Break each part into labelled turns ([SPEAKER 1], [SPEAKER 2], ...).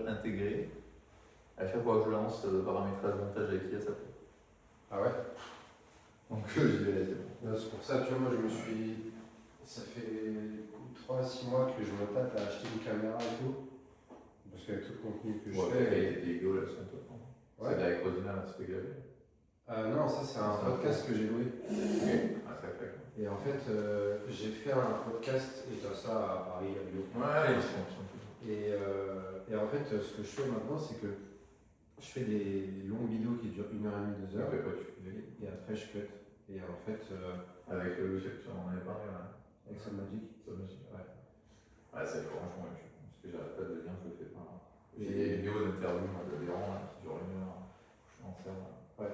[SPEAKER 1] intégré. À chaque fois que je lance le paramétrage montage avec IA, ça fait.
[SPEAKER 2] Ah ouais.
[SPEAKER 1] Donc j'y vais, c'est bon.
[SPEAKER 2] C'est pour ça, tu vois, moi je me suis. Ça fait 3-6 mois que je me tape à acheter une caméra et tout. Parce qu'avec tout le contenu que je
[SPEAKER 1] Ouais,
[SPEAKER 2] fais.
[SPEAKER 1] et tes vidéos là elles sont top.
[SPEAKER 2] Ouais.
[SPEAKER 1] C'est avec Rosina, là, c'était gavé.
[SPEAKER 2] Non, ça c'est un podcast que j'ai loué.
[SPEAKER 1] Ok, ah, ça fait.
[SPEAKER 2] Et en fait, j'ai fait un podcast, et t'as ça à Paris, à Lyon.
[SPEAKER 1] Ouais, ils sont tous.
[SPEAKER 2] Et en fait, ce que je fais maintenant, c'est que je fais des longues vidéos qui durent 1h30, 2 heures. Et après, je cut. Et en fait.
[SPEAKER 1] Avec le logiciel, tu en avais parlé là.
[SPEAKER 2] Avec Sonmagic.
[SPEAKER 1] Sonmagic, ouais. Ouais, c'est franchement, parce que j'arrête pas de le dire, je le fais pas. J'ai des vidéos d'interview de Véran qui durent 1 heure. Je suis en serre.
[SPEAKER 2] Ouais.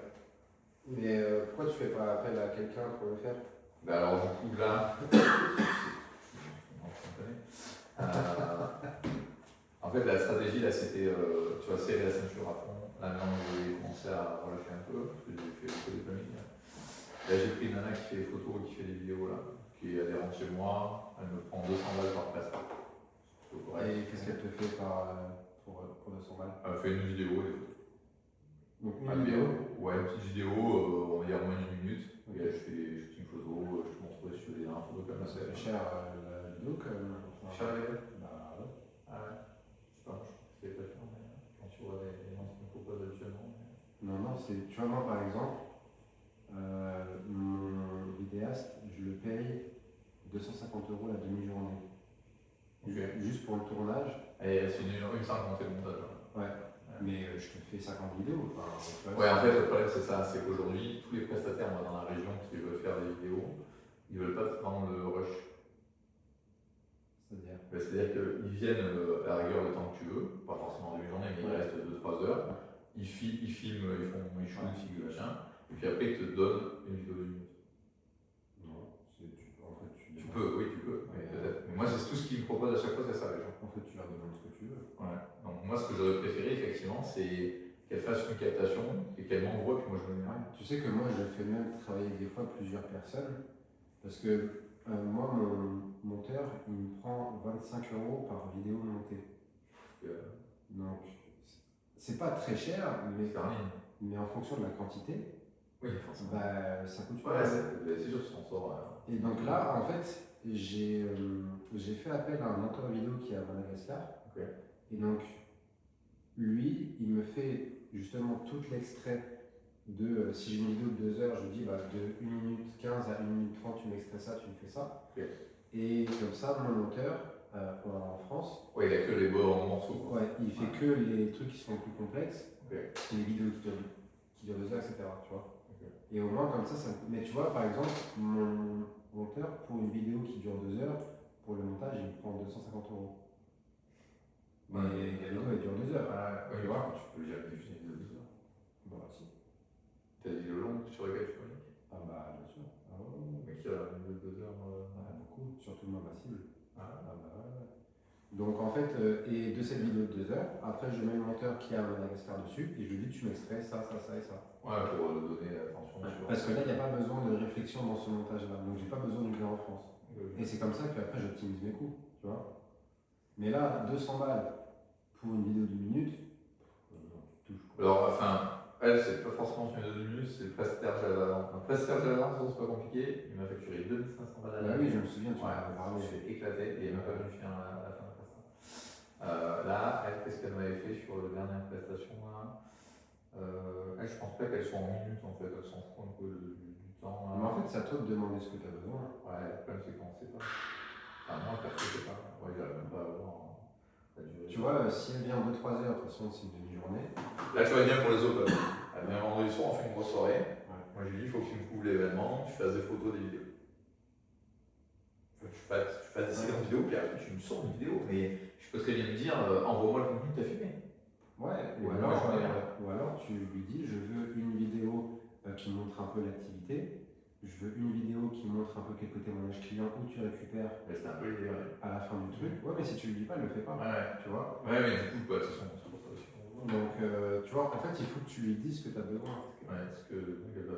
[SPEAKER 2] Mais pourquoi tu fais pas appel à quelqu'un pour le faire?
[SPEAKER 1] Bah alors du coup là, en fait la stratégie là c'était, tu vas serrer la ceinture à fond. Là maintenant j'ai commencé à relâcher un peu parce que j'ai fait beaucoup de plumbing. Là j'ai pris une nana qui fait des photos et qui fait des vidéos là, qui est adhérente chez moi. Elle me prend 200 balles par prestat.
[SPEAKER 2] Et qu'est-ce qu'elle te fait pour 200 balles?
[SPEAKER 1] Elle fait une vidéo et des photos.
[SPEAKER 2] Donc une vidéo?
[SPEAKER 1] Ouais, une petite vidéo, on va dire moins d'une minute. Okay. Et là, je fais des shootings photos, je montre si je fais des photos comme ça.
[SPEAKER 2] Ça fait cher la vidéo quand même.
[SPEAKER 1] Cher la vidéo?
[SPEAKER 2] Bah ouais.
[SPEAKER 1] Ah ouais. Je sais pas, je trouve que c'est pas cher, mais quand tu vois les gens qui me proposent habituellement.
[SPEAKER 2] Non, c'est. Tu vois, moi par exemple, mon vidéaste, je le paye 250 € la demi-journée. Okay. Juste pour le tournage.
[SPEAKER 1] Et c'est une 50 et le montage.
[SPEAKER 2] Ouais. Mais je te fais 50 vidéos.
[SPEAKER 1] Ouais, en fait, le problème c'est ça, c'est qu'aujourd'hui, tous les prestataires moi, dans la région qui veulent faire des vidéos, ils veulent pas te prendre le rush.
[SPEAKER 2] C'est-à-dire
[SPEAKER 1] qu'ils viennent à la rigueur le temps que tu veux, pas forcément une journée, mais il reste 2-3 heures. Ils filment, ils shootent, ils machin, et puis après ils te donnent une vidéo de 1 minute.
[SPEAKER 2] Non, en fait,
[SPEAKER 1] tu peux, oui, tu peux, mais peut-être. Mais moi, c'est tout ce qu'ils me proposent à chaque fois, c'est ça, les gens.
[SPEAKER 2] En fait, tu leur demandes ce que tu veux.
[SPEAKER 1] Ouais. Donc, moi, ce que j'aurais préféré, effectivement, c'est qu'elle fasse une captation et qu'elle m'envoie, puis moi je me mets.
[SPEAKER 2] Ouais. Tu sais que moi, je fais même travailler des fois plusieurs personnes, parce que moi, mon monteur, il me prend 25 € par vidéo montée. Donc, c'est pas très cher, mais en fonction de la quantité,
[SPEAKER 1] oui, forcément.
[SPEAKER 2] Bah, ça coûte
[SPEAKER 1] ouais, c'est sûr que tu t'en sors.
[SPEAKER 2] Et donc là, en fait, j'ai fait appel à un monteur vidéo qui est à Madagascar.
[SPEAKER 1] Okay.
[SPEAKER 2] Et donc, lui, il me fait justement tout l'extrait de, si j'ai une vidéo de 2 heures, je lui dis bah, de 1 minute 15 à 1 minute 30, tu m'extrais ça, tu me fais ça.
[SPEAKER 1] Okay.
[SPEAKER 2] Et comme ça, mon monteur, en France,
[SPEAKER 1] ouais, il a que les bons morceaux. Quoi.
[SPEAKER 2] Ouais, il fait que les trucs qui sont plus complexes,
[SPEAKER 1] okay.
[SPEAKER 2] Et les vidéos qui durent 2 heures, etc. Tu vois. Okay. Et au moins comme ça, mais tu vois, par exemple, mon monteur, pour une vidéo qui dure 2 heures, pour le montage, il me prend 250 €. Mais la vidéo, elle dure 2 heures.
[SPEAKER 1] Ouais, tu vois, tu peux jamais diffuser une vidéo de 2 heures.
[SPEAKER 2] Bah si.
[SPEAKER 1] T'as des vidéos longues sur lesquelles tu communiques?
[SPEAKER 2] Ah bah bien sûr. Ah ouais.
[SPEAKER 1] Mais qui a une vidéo de 2 heures
[SPEAKER 2] beaucoup, surtout moi, ma cible.
[SPEAKER 1] Ah bah ouais.
[SPEAKER 2] Donc en fait, et de cette vidéo de 2 heures, après je mets le monteur qui a Madagascar dessus et je lui dis tu m'extrais ça, ça, ça et ça.
[SPEAKER 1] Ouais, pour donner l'attention.
[SPEAKER 2] Ouais. Parce que là, il n'y a pas besoin de réflexion dans ce montage-là, donc j'ai pas besoin d'une clé en France. Et c'est comme ça qu'après j'optimise mes coûts, tu vois. Mais là, 200 balles pour une vidéo de 1 minute, tu touches.
[SPEAKER 1] Alors, enfin, elle, c'est pas forcément une vidéo de 1 minute, c'est le prestataire Jalavant. Un prestataire Jalavant, c'est pas compliqué, il m'a facturé 2500 balles à l'année.
[SPEAKER 2] Bah oui, je me souviens, tu m'as parlé.
[SPEAKER 1] Je suis éclaté et il m'a pas venu faire la fin de prestation. Là, elle, qu'est-ce qu'elle m'avait fait sur la dernière prestation là elle, je pense pas qu'elles sont en minutes en fait, elles s'en foutent un peu du temps.
[SPEAKER 2] Mais en fait, c'est à toi de demander ce que tu as besoin.
[SPEAKER 1] Ouais, le problème c'est qu'on sait pas. Enfin, moi, perso, je sais pas. Ouais, j'arrive même pas à voir la durée.
[SPEAKER 2] Tu vois, si elle vient 2-3 heures, de toute façon, c'est une demi-journée.
[SPEAKER 1] Là, tu vois bien pour les autres. Elle vient vendredi soir, on fait une grosse soirée. Ouais. Moi, je lui dis, il faut que tu me couvres l'événement, tu fasses des photos, des vidéos. Faut que tu fasses des séquences vidéo, puis après, tu me sors une vidéo. Mais je peux très bien me dire, envoie-moi le contenu que tu as filmé.
[SPEAKER 2] Ouais, ou alors tu lui dis je veux une vidéo qui montre un peu l'activité, je veux une vidéo qui montre un peu quel côté témoignage client où tu récupères
[SPEAKER 1] c'est un peu l'idée,
[SPEAKER 2] à la fin du truc. Ouais, mais si tu lui dis pas, elle le fait pas.
[SPEAKER 1] Ouais,
[SPEAKER 2] tu vois.
[SPEAKER 1] Ouais, mais du coup, de toute façon, c'est pour ça aussi.
[SPEAKER 2] Donc, tu vois, en fait, il faut que tu lui dises ce que tu as besoin.
[SPEAKER 1] Ouais,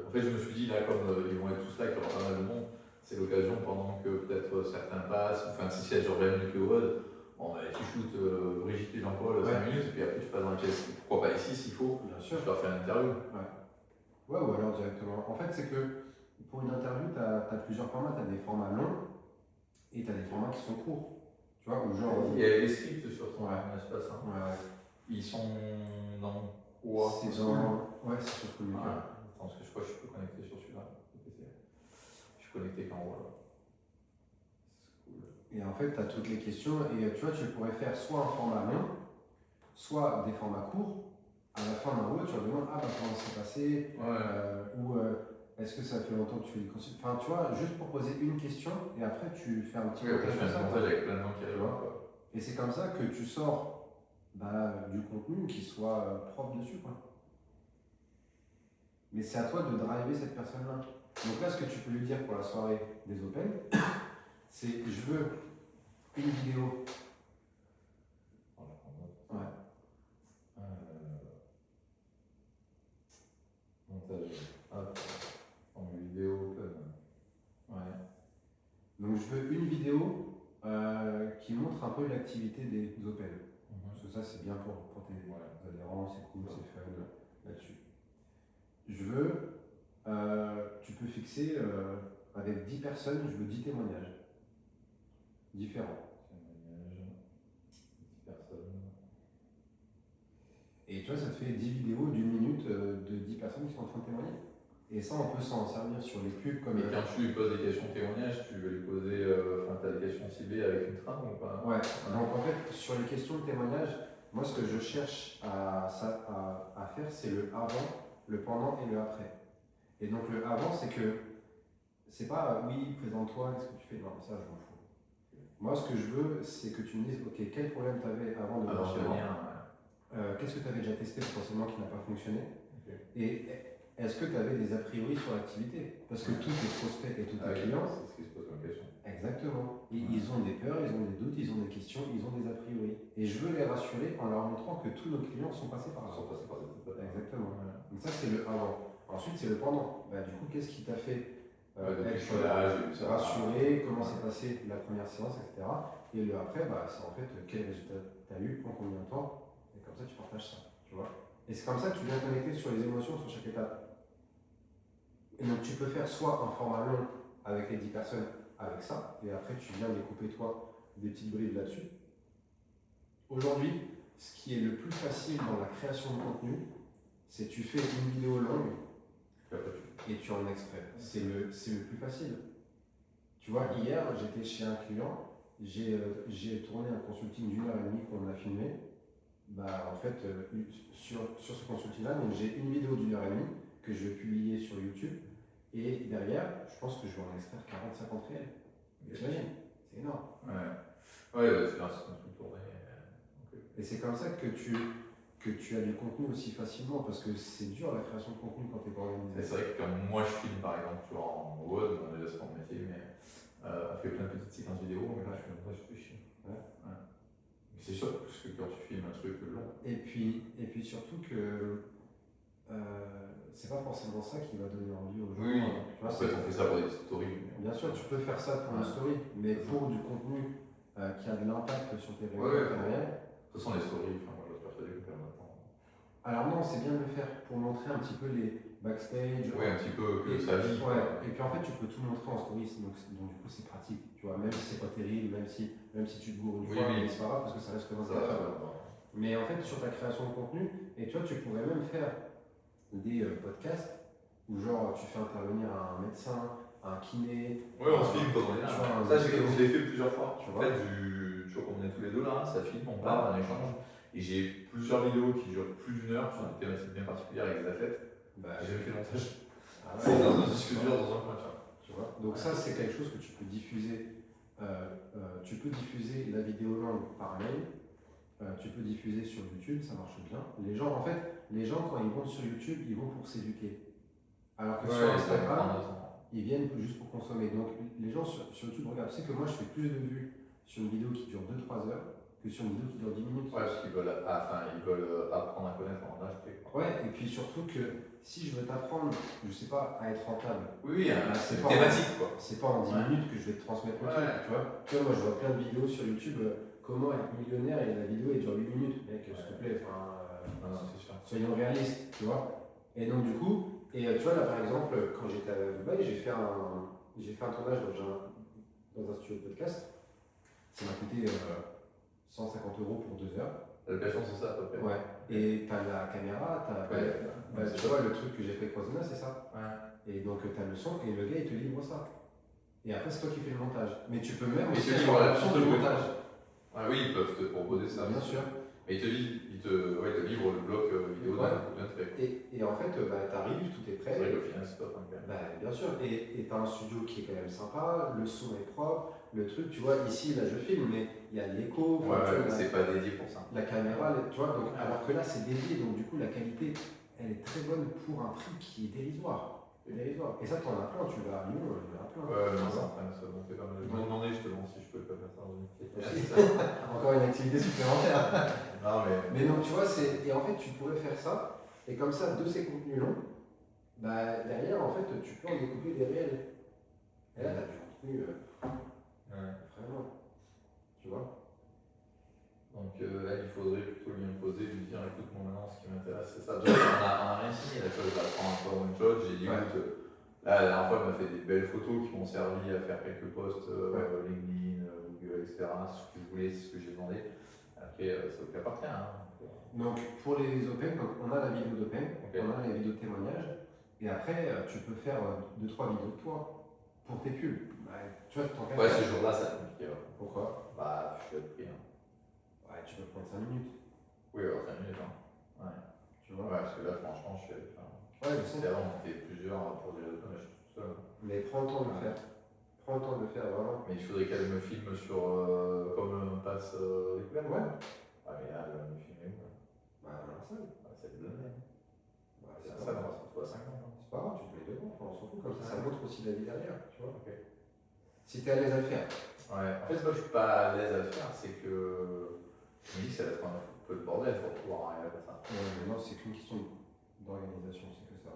[SPEAKER 1] en fait, je me suis dit, là, comme ils vont être tous là, qu'il y aura pas mal de monde, c'est l'occasion pendant que peut-être certains passent, enfin, si elles sur 20 minutes le WOD, bon, bah, tu shootes Brigitte et Jean-Paul 5
[SPEAKER 2] Ouais.
[SPEAKER 1] minutes, et puis après tu passes dans la pièce. Pourquoi pas ici s'il faut,
[SPEAKER 2] Bien sûr.
[SPEAKER 1] je leur fais une interview.
[SPEAKER 2] Ouais, ou alors directement. En fait, c'est que pour une interview, tu as plusieurs formats. Tu as des formats longs et tu as des formats qui sont courts. Tu vois, ou genre.
[SPEAKER 1] Il y a les scripts sur ton
[SPEAKER 2] Ouais.
[SPEAKER 1] espace. Hein.
[SPEAKER 2] Ouais.
[SPEAKER 1] Ils sont dans quoi?
[SPEAKER 2] C'est dans. Ouais, c'est sur Schoolmaker.
[SPEAKER 1] Ouais. Attends, parce que je crois que je peux connecter sur celui-là. Je suis connecté qu'en haut là.
[SPEAKER 2] Et en fait, tu as toutes les questions et tu vois, tu pourrais faire soit un format long, soit des formats courts. À la fin d'un mot, tu leur demandes ah bah comment c'est passé, ou est-ce que ça fait longtemps que tu fais des consultes. Enfin, tu vois, juste pour poser une question et après tu fais un petit
[SPEAKER 1] montage. Je fais un montage avec plein de gens qui arrivent.
[SPEAKER 2] Et c'est comme ça que tu sors du contenu qui soit propre dessus, quoi. Mais c'est à toi de driver cette personne-là. Donc là, ce que tu peux lui dire pour la soirée des Open, c'est je veux une vidéo. Ouais.
[SPEAKER 1] Montage. Hop. En vidéo Open.
[SPEAKER 2] Ouais. Donc je veux une vidéo qui montre un peu l'activité des Open. Parce que ça, c'est bien pour tes adhérents, c'est cool, c'est fun là-dessus. Je veux, tu peux fixer avec 10 personnes, je veux 10 témoignages différents.
[SPEAKER 1] Témoignages, 10 personnes.
[SPEAKER 2] Et tu vois, ça te fait 10 vidéos d'une minute de 10 personnes qui sont en train de témoigner. Et ça, on peut s'en servir sur les pubs comme.
[SPEAKER 1] Et quand tu lui poses des questions témoignages, tu veux lui poser. Enfin, tu as des questions ciblées avec une trame ou pas?
[SPEAKER 2] Ouais, donc en fait, sur les questions de témoignage, moi, ce que je cherche à faire, c'est le avant, le pendant et le après. Et donc, le avant, c'est que c'est pas oui, présente-toi, qu'est-ce que tu fais? Non, ça, je m'en fous. Moi, ce que je veux, c'est que tu me dises, ok, quel problème tu avais avant de venir, qu'est-ce que tu avais déjà testé potentiellement qui n'a pas fonctionné? Et est-ce que tu avais des a priori sur l'activité? Parce que tous tes prospects et tous tes clients.
[SPEAKER 1] C'est ce qui se pose comme question.
[SPEAKER 2] Exactement. Ils ont des peurs, ils ont des doutes, ils ont des questions, ils ont des a priori. Et je veux les rassurer en leur montrant que tous nos clients sont passés par là. Exactement. Donc ça, c'est le avant. Ensuite, c'est le pendant. Du coup, qu'est-ce qui t'a fait être rassuré, comment s'est passée la première séance, etc. Et le après, c'est en fait quel résultat tu as eu, en combien de temps. Et comme ça, tu partages ça. Tu vois. Et c'est comme ça que tu viens connecter sur les émotions sur chaque étape. Et donc, tu peux faire soit un format long avec les 10 personnes avec ça, et après tu viens découper toi des petites brides là-dessus. Aujourd'hui, ce qui est le plus facile dans la création de contenu, c'est tu fais une vidéo longue et tu en extrais. C'est le plus facile. Tu vois, hier, j'étais chez un client, j'ai tourné un consulting d'1h30 qu'on a filmé. En fait, sur ce consulting-là, donc j'ai une vidéo d'1h30 que je vais publier sur YouTube. Et derrière, je pense que je vais en extraire 40-50 réels. T'imagines? C'est énorme.
[SPEAKER 1] C'est un truc tourné.
[SPEAKER 2] Et c'est comme ça que tu as du contenu aussi facilement, parce que c'est dur la création de contenu quand tu n'es pas organisé.
[SPEAKER 1] C'est vrai que quand moi je filme par exemple en web, on est déjà sur mon métier, mais on fait plein de petites séquences vidéo, mais là je fais un montage de chien. C'est sûr, parce que quand tu filmes un truc long. Et puis surtout que c'est pas forcément ça qui va donner envie aux gens. Oui,
[SPEAKER 2] tu vois,
[SPEAKER 1] en fait, on fait ça pour des stories.
[SPEAKER 2] Bien sûr, tu peux faire ça pour une story, mais pour du contenu qui a de l'impact sur tes réseaux.
[SPEAKER 1] De toute façon, les stories, moi je dois persuader que maintenant.
[SPEAKER 2] Alors non, c'est bien de le faire pour montrer un petit peu les backstage.
[SPEAKER 1] Oui, un petit peu que ça vit.
[SPEAKER 2] Et puis en fait, tu peux tout montrer en story, donc du coup c'est pratique. Tu vois, même si c'est pas terrible, même si tu te gourres une fois, mais c'est pas grave parce que ça reste comme un Mais en fait, sur ta création de contenu, et tu vois, tu pourrais même faire des podcasts où genre tu fais intervenir un médecin, un kiné.
[SPEAKER 1] On se filme quand on est là. Ça, je l'ai fait plusieurs fois.
[SPEAKER 2] Tu
[SPEAKER 1] vois, on est tous les deux là, ça filme, on parle, on échange. Et j'ai plusieurs vidéos qui durent plus d'1 heure sur des thématiques bien particulières avec des athlètes. J'ai jamais fait le montage. C'est dans un disque dur, dans un coin.
[SPEAKER 2] Tu vois. Donc ça, c'est quelque chose que tu peux diffuser. Tu peux diffuser la vidéo longue par mail. Tu peux diffuser sur YouTube, ça marche bien. Les gens, quand ils vont sur YouTube, ils vont pour s'éduquer. Alors que sur Instagram, ils viennent juste pour consommer. Donc les gens sur YouTube regardent. Tu sais que moi, je fais plus de vues sur une vidéo qui dure 2-3 heures que sur une vidéo qui dure 10 minutes.
[SPEAKER 1] Parce qu'ils veulent, apprendre à connaître avant d'acheter.
[SPEAKER 2] Et puis surtout que si je veux t'apprendre, je sais pas, à être rentable.
[SPEAKER 1] C'est thématique quoi.
[SPEAKER 2] C'est pas en 10 minutes que je vais te transmettre le truc, tu vois. Moi, je vois plein de vidéos sur YouTube. comment être millionnaire et la vidéo elle dure 8 minutes, mec, s'il te plaît,
[SPEAKER 1] Non, c'est sûr.
[SPEAKER 2] soyons réalistes, tu vois. Et donc du coup, tu vois là par exemple, quand j'étais à Dubaï, j'ai fait un tournage dans un studio de podcast. Ça m'a coûté 150 € pour 2 heures.
[SPEAKER 1] La location, c'est ça à peu près.
[SPEAKER 2] Ouais. Et t'as la caméra, tu vois le truc que j'ai fait avec Rosina, c'est ça.
[SPEAKER 1] Ouais.
[SPEAKER 2] Et donc t'as le son et le gars il te livre ça. Et après c'est toi qui fais le montage. Mais tu peux même
[SPEAKER 1] Mais
[SPEAKER 2] aussi
[SPEAKER 1] tu
[SPEAKER 2] avoir
[SPEAKER 1] livres
[SPEAKER 2] l'option de
[SPEAKER 1] l'option de
[SPEAKER 2] montage.
[SPEAKER 1] Ah oui, ils peuvent te proposer ça.
[SPEAKER 2] Bien sûr.
[SPEAKER 1] Mais ils te livrent le bloc vidéo d'un trait.
[SPEAKER 2] Et en fait, t'arrives, tout est prêt.
[SPEAKER 1] C'est vrai qu'au final, c'est top quand même.
[SPEAKER 2] Bien sûr. Et t'as un studio qui est quand même sympa, le son est propre, le truc, tu vois, ici, là je filme, mais il y a l'écho.
[SPEAKER 1] Ouais, c'est pas dédié pour ça.
[SPEAKER 2] La caméra, tu vois, donc, alors que là c'est dédié, donc du coup la qualité, elle est très bonne pour un prix qui est dérisoire. Et ça, t'en as plein, tu vas à Lyon, il y en a plein.
[SPEAKER 1] Ouais, non, c'est en train de se monter pas mal. Je me demandais justement si je pouvais pas faire ça dans une pièce.
[SPEAKER 2] Encore une activité supplémentaire.
[SPEAKER 1] Non,
[SPEAKER 2] Mais donc, tu vois, et en fait, tu pourrais faire ça, et comme ça, de ces contenus longs, derrière, en fait, tu peux en découper des réels. Et là, t'as du contenu, vraiment, tu vois.
[SPEAKER 1] Donc là, il faudrait plutôt lui imposer, lui dire écoute, moi maintenant, ce qui m'intéresse, c'est ça. Donc, on a rien signé, là, tu vois, je la prends un peu en one shot. J'ai dit écoute, là, la dernière fois, elle m'a fait des belles photos qui m'ont servi à faire quelques posts LinkedIn, Google, etc. C'est ce que je voulais, c'est ce que j'ai demandé. Après, ça vous appartient. Hein.
[SPEAKER 2] Donc, pour les open, donc, on a la vidéo d'open, on a les vidéos de témoignage, et après, tu peux faire 2-3 vidéos de toi pour tes pubs. Tu vois, t'en
[SPEAKER 1] Ouais, ce jour-là, c'est compliqué.
[SPEAKER 2] Pourquoi?
[SPEAKER 1] Je suis pris. Hein.
[SPEAKER 2] Ouais, tu peux prendre 5 minutes.
[SPEAKER 1] Oui, alors 5 minutes. Hein. Ouais.
[SPEAKER 2] Tu vois?
[SPEAKER 1] Ouais, parce que là, franchement, je suis allé faire.
[SPEAKER 2] Ouais, je sais.
[SPEAKER 1] C'est avant, on était plusieurs pour des autos, mais je suis tout seul.
[SPEAKER 2] Mais prends le temps de le faire. Prends le temps de le faire, vraiment.
[SPEAKER 1] Mais il faudrait qu'elle me filme sur. Comme un passe découverte.
[SPEAKER 2] Ouais.
[SPEAKER 1] Ah, mais là, elle va me filmer où là?
[SPEAKER 2] Dans la salle.
[SPEAKER 1] C'est blindé.
[SPEAKER 2] C'est
[SPEAKER 1] la salle, on va se retrouver à 50 ans.
[SPEAKER 2] C'est pas grave, tu te mets devant, on s'en fout, comme ça montre aussi la vie derrière, tu vois.
[SPEAKER 1] Ok.
[SPEAKER 2] Si t'es à l'aise à le faire.
[SPEAKER 1] Ouais, en fait, moi je suis pas à l'aise à le faire, c'est que je me dis que ça va être un peu de bordel pour pouvoir arriver à faire ça.
[SPEAKER 2] Ouais, mais non, c'est qu'une question d'organisation, c'est que ça.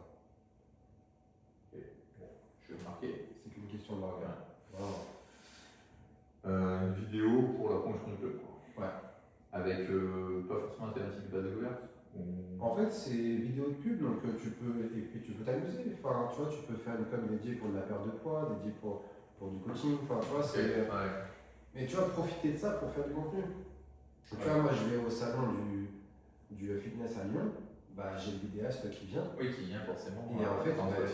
[SPEAKER 1] Ok, bon, je vais marquer.
[SPEAKER 2] C'est qu'une question d'organisation. Vraiment.
[SPEAKER 1] Une vidéo pour la promotion du club, quoi.
[SPEAKER 2] Ouais.
[SPEAKER 1] Avec pas forcément un thématique de base découverte.
[SPEAKER 2] En fait, c'est vidéo de pub, donc tu peux t'amuser. Enfin, tu vois, tu peux faire une com dédiée pour de la perte de poids, dédiée pour du coaching. Enfin, tu vois, c'est.
[SPEAKER 1] Ouais.
[SPEAKER 2] Mais tu vois, profiter de ça pour faire du contenu. Tu vois, moi, je vais au salon du fitness à Lyon. J'ai le vidéaste qui vient.
[SPEAKER 1] Oui, qui vient forcément.
[SPEAKER 2] Et en fait,
[SPEAKER 1] en
[SPEAKER 2] fait,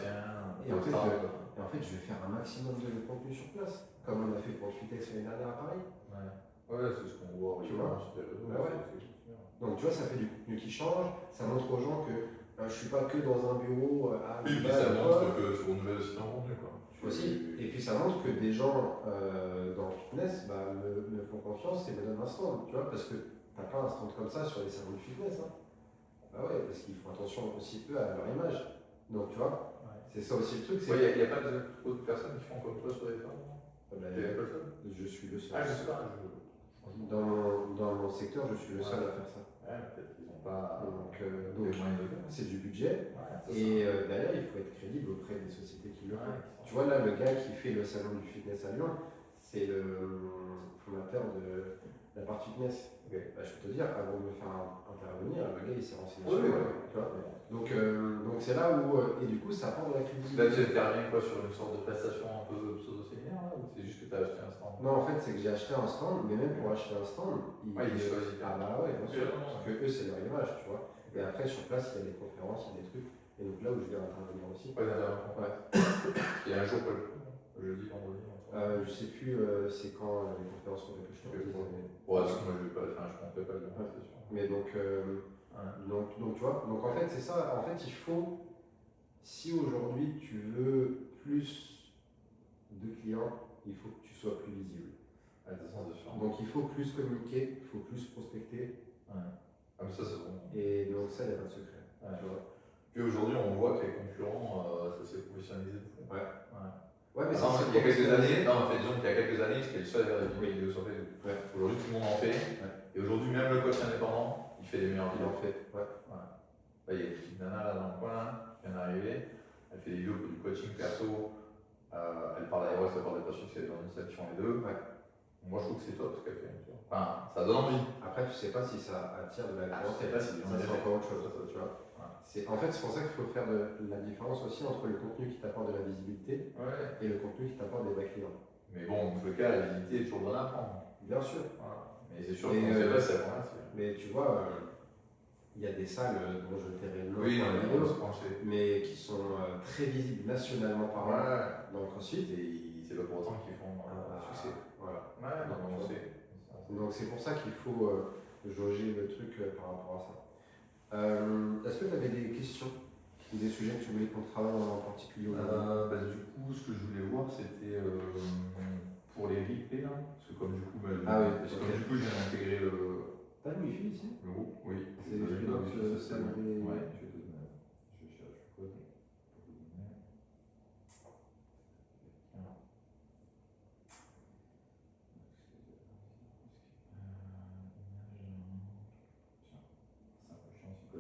[SPEAKER 2] je vais faire un maximum de contenu sur place, comme on a fait pour le Fitex l'année dernière à Paris.
[SPEAKER 1] Ouais, c'est ce qu'on voit.
[SPEAKER 2] Tu vois.
[SPEAKER 1] Sur les réseaux.
[SPEAKER 2] Donc tu vois, ça fait du contenu qui change, ça montre aux gens que je suis pas que dans un bureau à
[SPEAKER 1] et puis ça montre que sur une nouvelle aussi en contenu, quoi.
[SPEAKER 2] Aussi. Et puis ça montre que des gens dans le fitness me font confiance et me donnent un stand, tu vois, parce que t'as pas un stand comme ça sur les salons de fitness. Hein. Bah ouais, parce qu'ils font attention aussi eux à leur image. Donc tu vois, c'est ça aussi le truc.
[SPEAKER 1] Il n'y a pas d'autres personnes qui font comme toi sur les salons.
[SPEAKER 2] Je suis le seul.
[SPEAKER 1] Ah, je sais pas.
[SPEAKER 2] Dans mon secteur, je suis le seul à faire ça.
[SPEAKER 1] Ouais, peut-être qu'ils n'ont pas
[SPEAKER 2] donc
[SPEAKER 1] moyens de
[SPEAKER 2] c'est du budget.
[SPEAKER 1] Et
[SPEAKER 2] derrière, il faut être crédible auprès des sociétés qui le font. Tu vois, là, le gars qui fait le salon du fitness à Lyon, c'est le fondateur de la partie fitness. Je peux te dire, avant de me faire intervenir, le gars il s'est renseigné sur moi. Donc c'est là où, et du coup, ça apporte de la crédibilité.
[SPEAKER 1] Là, tu interviens quoi, sur une sorte de prestation un peu pseudo-séminaire, ou c'est juste que tu as acheté un stand?
[SPEAKER 2] Non, en fait, c'est que j'ai acheté un stand, mais même pour acheter un stand,
[SPEAKER 1] il choisit.
[SPEAKER 2] Ah bah ouais, bien sûr, parce que eux, c'est leur image, tu vois. Et après, sur place, il y a des conférences, il y a des trucs. Et donc là où je vais intervenir aussi.
[SPEAKER 1] Il y a un jour, jeudi, vendredi.
[SPEAKER 2] Je sais plus c'est quand les conférences que je te dis.
[SPEAKER 1] Moi je comptais pas le faire, c'est sûr.
[SPEAKER 2] Mais donc tu vois, donc en fait c'est ça, en fait il faut, si aujourd'hui tu veux plus de clients, il faut que tu sois plus visible. Donc il faut plus communiquer, il faut plus prospecter.
[SPEAKER 1] Comme ça c'est bon.
[SPEAKER 2] Et donc ça il n'y a pas de secret. Tu vois.
[SPEAKER 1] Puis aujourd'hui on voit que les concurrents, ça s'est professionnalisé de fou.
[SPEAKER 2] Ouais, mais
[SPEAKER 1] il y a quelques années, disons qu'il y a quelques années, j'étais le seul à faire des vidéos sur Facebook. Aujourd'hui, tout le monde en fait. Et aujourd'hui, même le coach indépendant, il fait des meilleures vidéos. Là, il y a une petite nana là dans le coin, là, qui vient d'arriver. Elle fait des vidéos pour du coaching perso. Elle parle d'aéros, elle parle de passion, parce qu'elle est dans une salle qui font les deux. Moi, je trouve que c'est top ce qu'elle fait. Tu vois. Enfin, ça donne envie.
[SPEAKER 2] Après, tu sais pas si ça attire de la
[SPEAKER 1] Je
[SPEAKER 2] clientèle.
[SPEAKER 1] sais pas si
[SPEAKER 2] Ça, c'est encore autre chose,
[SPEAKER 1] ça,
[SPEAKER 2] tu vois.
[SPEAKER 1] Ouais.
[SPEAKER 2] En fait, c'est pour ça qu'il faut faire la différence aussi entre le contenu qui t'apporte de la visibilité
[SPEAKER 1] Ouais.
[SPEAKER 2] et le contenu qui t'apporte des vrais clients.
[SPEAKER 1] Mais bon, dans tous les cas, la visibilité est toujours bonne à prendre.
[SPEAKER 2] Bien sûr.
[SPEAKER 1] Voilà. Mais c'est sûr
[SPEAKER 2] Et,
[SPEAKER 1] qu'on ne sait pas si ça prend là.
[SPEAKER 2] Mais tu vois, il y a des salles dont je ne tairai le nom
[SPEAKER 1] Oui,
[SPEAKER 2] dans
[SPEAKER 1] non,
[SPEAKER 2] la
[SPEAKER 1] mais
[SPEAKER 2] vidéo,
[SPEAKER 1] on se pencher.
[SPEAKER 2] mais qui sont très visibles nationalement parlant
[SPEAKER 1] Ouais.
[SPEAKER 2] dans le CrossFit.
[SPEAKER 1] Et c'est pas pour autant qu'ils font succès.
[SPEAKER 2] Voilà.
[SPEAKER 1] Ouais, non, on sait.
[SPEAKER 2] Donc c'est pour ça qu'il faut jauger le truc par rapport à ça. Est-ce que tu avais des questions ou des sujets que tu voulais qu'on travaille en particulier aujourd'hui?
[SPEAKER 1] Du coup, ce que je voulais voir, c'était pour les replays là. Parce que comme du coup,
[SPEAKER 2] parce
[SPEAKER 1] que comme du coup, je viens d'intégrer le
[SPEAKER 2] T'as le wifi ici?
[SPEAKER 1] groupe. Oui.
[SPEAKER 2] C'est les freelances,
[SPEAKER 1] ça.
[SPEAKER 2] ça les-
[SPEAKER 1] Ouais, je vais te donner. Je cherche le code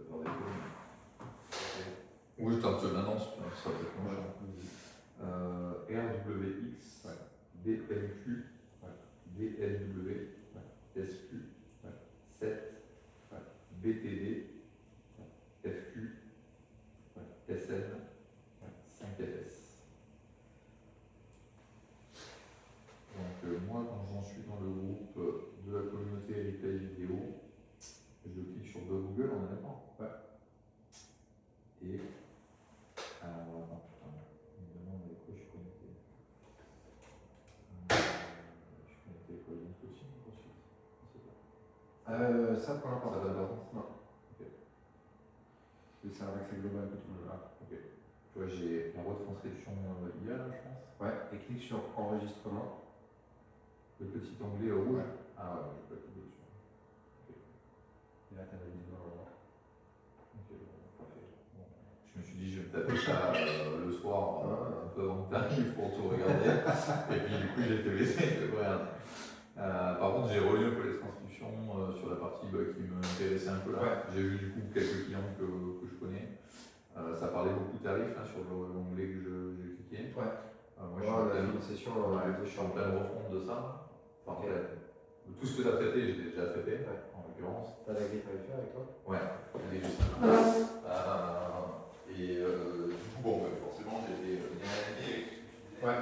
[SPEAKER 1] pour vous donner. Oui, je t'en l'annonce, ça sera peut-être moins cher. RWX, DLQ, DLW, SQ, 7, BTD, FQ, SN, 5FS. Donc moi, quand j'en suis dans le groupe de la communauté replay vidéo, je clique sur Google, on est d'accord?
[SPEAKER 2] Ouais.
[SPEAKER 1] Et alors, attends, putain, il me demande avec quoi je suis connecté. Je suis connecté avec quoi? Link coaching ou CrossFit? Je sais pas.
[SPEAKER 2] Ça pour l'instant.
[SPEAKER 1] Ça va d'abord?
[SPEAKER 2] Non.
[SPEAKER 1] Ok.
[SPEAKER 2] C'est un accès global que tout le monde a.
[SPEAKER 1] Ok. Tu vois, j'ai la retranscription IA là, je pense.
[SPEAKER 2] Ouais, et clique sur enregistrement.
[SPEAKER 1] Le petit onglet rouge.
[SPEAKER 2] Ouais.
[SPEAKER 1] Ah ouais, je peux cliquer dessus. Ok.
[SPEAKER 2] Et là, t'as la vidéo en avant.
[SPEAKER 1] Ok, parfait. Bon. Je me suis dit, je vais me taper ça le soir, un peu avant que t'arrives pour tout regarder. Et puis du coup, j'ai été blessé. Regarde. Par contre, j'ai relu un peu les transcriptions sur la partie qui m'intéressait un peu là.
[SPEAKER 2] Ouais.
[SPEAKER 1] J'ai vu du coup quelques clients que je connais. Ça parlait beaucoup de tarifs là, sur l'onglet que j'ai cliqué.
[SPEAKER 2] Ouais.
[SPEAKER 1] Moi, je suis
[SPEAKER 2] une session.
[SPEAKER 1] je suis en pleine refonte de ça. Enfin,
[SPEAKER 2] Ok.
[SPEAKER 1] tout ce que tu as traité, j'ai déjà traité, en l'occurrence.
[SPEAKER 2] T'as la grille tarifaire avec toi?
[SPEAKER 1] Ouais, elle est juste et du coup, bon, forcément, j'ai été bien aligné.
[SPEAKER 2] Ouais.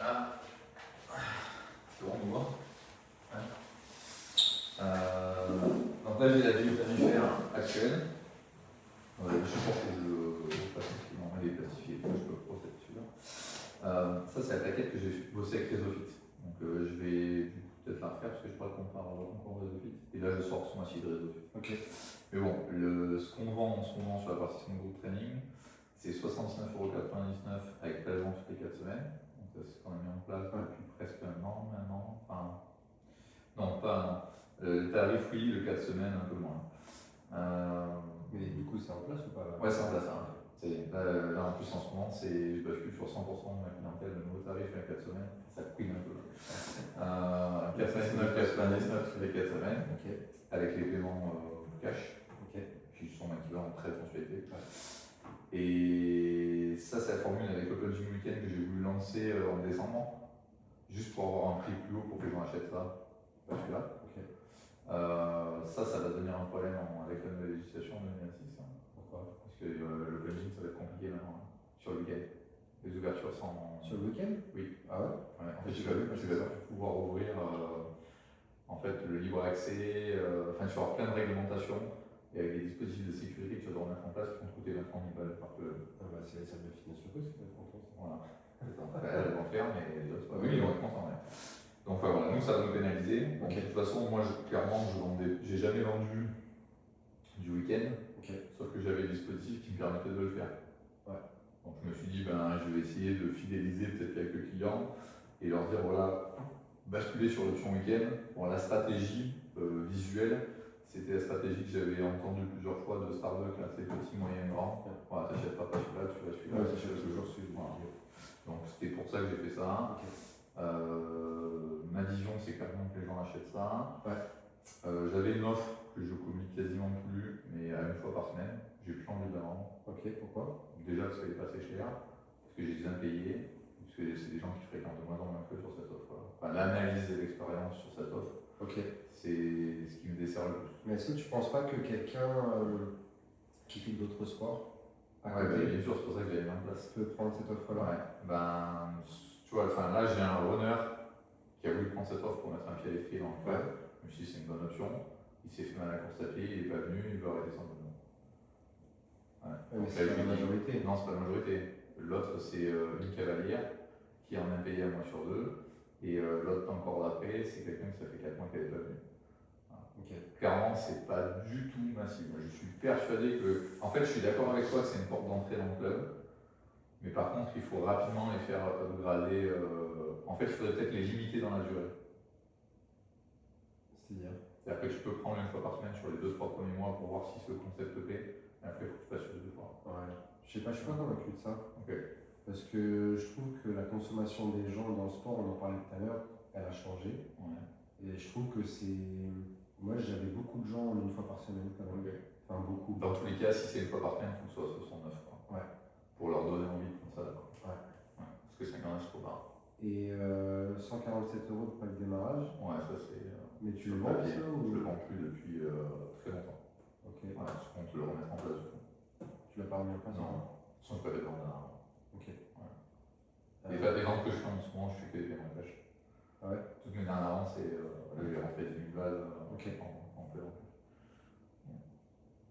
[SPEAKER 1] Ah. C'est bon, on voit. Donc là, j'ai la grille tarifaire actuelle. Je pense que elle est classifiée, je peux procéder celui-là. Ça, c'est la plaquette que j'ai bossé avec Resofit. Donc je vais du coup peut-être la refaire parce que je crois qu'on parle encore de Resofit. Et là, je sors ce mois-ci de Resofit.
[SPEAKER 2] Ok.
[SPEAKER 1] Mais bon, ce qu'on vend en ce moment sur la partie Small Group Training, c'est 69,99€ avec prélèvement toutes les 4 semaines. Donc ça, c'est qu'on a mis en place depuis presque un an maintenant. Enfin, non, pas un an. Le tarif, oui, le 4 semaines, un peu moins.
[SPEAKER 2] Mais du coup, c'est en place ou pas?
[SPEAKER 1] Ouais, c'est en place. Hein. Là, en plus, en ce moment, je bascule sur 100% de ma clientèle. Le nouveau tarif, à 4 semaines, ça couine un peu. 4,99 toutes les 4 semaines, avec les paiements cash, qui sont équivalents très mensualité. Et ça, c'est la formule avec Open Gym Weekend que j'ai voulu lancer en décembre, juste pour avoir un prix plus haut pour que les gens achètent ça, pas celui-là. Ça va devenir un problème avec la nouvelle législation de 2026. Hein. Pourquoi? Parce que l'open gym, ça va être compliqué maintenant, hein, sur le week-end. Les ouvertures sans.
[SPEAKER 2] Sur le week-end?
[SPEAKER 1] Oui.
[SPEAKER 2] Ah ouais?
[SPEAKER 1] En fait, tu vas pouvoir ouvrir en fait, le libre accès, tu vas avoir plein de réglementations et avec des dispositifs de sécurité que tu vas devoir mettre en place qui vont te coûter 23 000 balles par club.
[SPEAKER 2] C'est les salles de fitness locaux, c'est peut-être content.
[SPEAKER 1] Voilà. Elles vont faire, mais les autres, oui, ils vont être contents. Ouais. Donc voilà, nous ça va nous pénaliser. Donc, de toute façon, moi clairement, j'ai jamais vendu du week-end, sauf que j'avais des dispositifs qui me permettaient de le faire.
[SPEAKER 2] Ouais.
[SPEAKER 1] Donc je me suis dit, je vais essayer de fidéliser peut-être quelques clients et leur dire, voilà, basculer sur l'option week-end. Bon, la stratégie visuelle, c'était la stratégie que j'avais entendue plusieurs fois de Starbucks, là, c'est petit, moyen, grand. Voilà, t'achètes pas celui-là, tu vas celui-là.
[SPEAKER 2] Ouais, t'achètes toujours celui-là.
[SPEAKER 1] Voilà. Donc c'était pour ça que j'ai fait ça. Ma vision, c'est clairement que les gens achètent ça.
[SPEAKER 2] Ouais.
[SPEAKER 1] J'avais une offre que je communique quasiment plus, mais à une fois par semaine. J'ai plus envie d'avant.
[SPEAKER 2] Ok, pourquoi?
[SPEAKER 1] Déjà parce qu'elle est pas assez chère, parce que j'ai des impayés, parce que c'est des gens qui fréquentent de moins en moins que sur cette offre-là. Enfin, l'analyse de l'expérience sur cette offre,
[SPEAKER 2] Ok.
[SPEAKER 1] c'est ce qui me dessert le plus.
[SPEAKER 2] Mais est-ce que tu penses pas que quelqu'un qui fait d'autres sports à
[SPEAKER 1] Ouais,
[SPEAKER 2] côté
[SPEAKER 1] bien sûr, c'est pour ça que j'avais mis en place.
[SPEAKER 2] peut prendre cette offre-là?
[SPEAKER 1] Ouais, ben, tu vois, enfin, là j'ai un runner qui a voulu prendre cette offre pour mettre un pied à l'étrier dans le club. Je me suis dit c'est une bonne option. Il s'est fait mal à la course à pied, il n'est pas venu, il veut arrêter son abonnement. Ouais.
[SPEAKER 2] Mais c'est pas la majorité.
[SPEAKER 1] Non, c'est pas la majorité. L'autre c'est une cavalière qui en a payé un mois sur deux. Et l'autre encore d'après, c'est quelqu'un qui ça fait 4 mois qu'elle n'est pas venue.
[SPEAKER 2] Okay.
[SPEAKER 1] Clairement, c'est pas du tout massif. Moi, je suis persuadé que. En fait, je suis d'accord avec toi que c'est une porte d'entrée dans le club. Mais par contre, il faut rapidement les faire upgrader. En fait, il faudrait peut-être les limiter dans la durée. C'est-à-dire que tu peux prendre une fois par semaine sur les 2-3 premiers mois pour voir si ce concept te plaît. Et après, il faut que tu passes sur les 2 fois.
[SPEAKER 2] Ouais. Je sais pas, je suis pas convaincu de ça.
[SPEAKER 1] Okay.
[SPEAKER 2] Parce que je trouve que la consommation des gens dans le sport, on en parlait tout à l'heure, elle a changé.
[SPEAKER 1] Ouais.
[SPEAKER 2] Et je trouve que c'est. Moi, j'avais beaucoup de gens une fois par semaine quand même.
[SPEAKER 1] Okay.
[SPEAKER 2] Enfin, beaucoup.
[SPEAKER 1] Dans tous les cas, si c'est une fois par semaine, il faut que ce soit 69. Quoi.
[SPEAKER 2] Ouais.
[SPEAKER 1] Pour leur donner envie de prendre ça, d'accord.
[SPEAKER 2] Ouais.
[SPEAKER 1] Ouais. Parce que 59, c'est trop bas.
[SPEAKER 2] Et 147 € de pas le démarrage.
[SPEAKER 1] Ouais, ça c'est.
[SPEAKER 2] Mais tu le vends ça ou...
[SPEAKER 1] Je le vends plus depuis très longtemps.
[SPEAKER 2] Ok.
[SPEAKER 1] Voilà, je compte le remettre en place du coup.
[SPEAKER 2] Tu l'as pas remis en place?
[SPEAKER 1] Non, sans pas les vendre avant.
[SPEAKER 2] Ok.
[SPEAKER 1] Ouais. Les ventes que je fais en ce moment, je fais que des paiements cash.
[SPEAKER 2] Ah ouais?
[SPEAKER 1] Toutes mes dernières ventes, c'est. Là, j'ai rentré 10 000 balles
[SPEAKER 2] okay.
[SPEAKER 1] en paiement.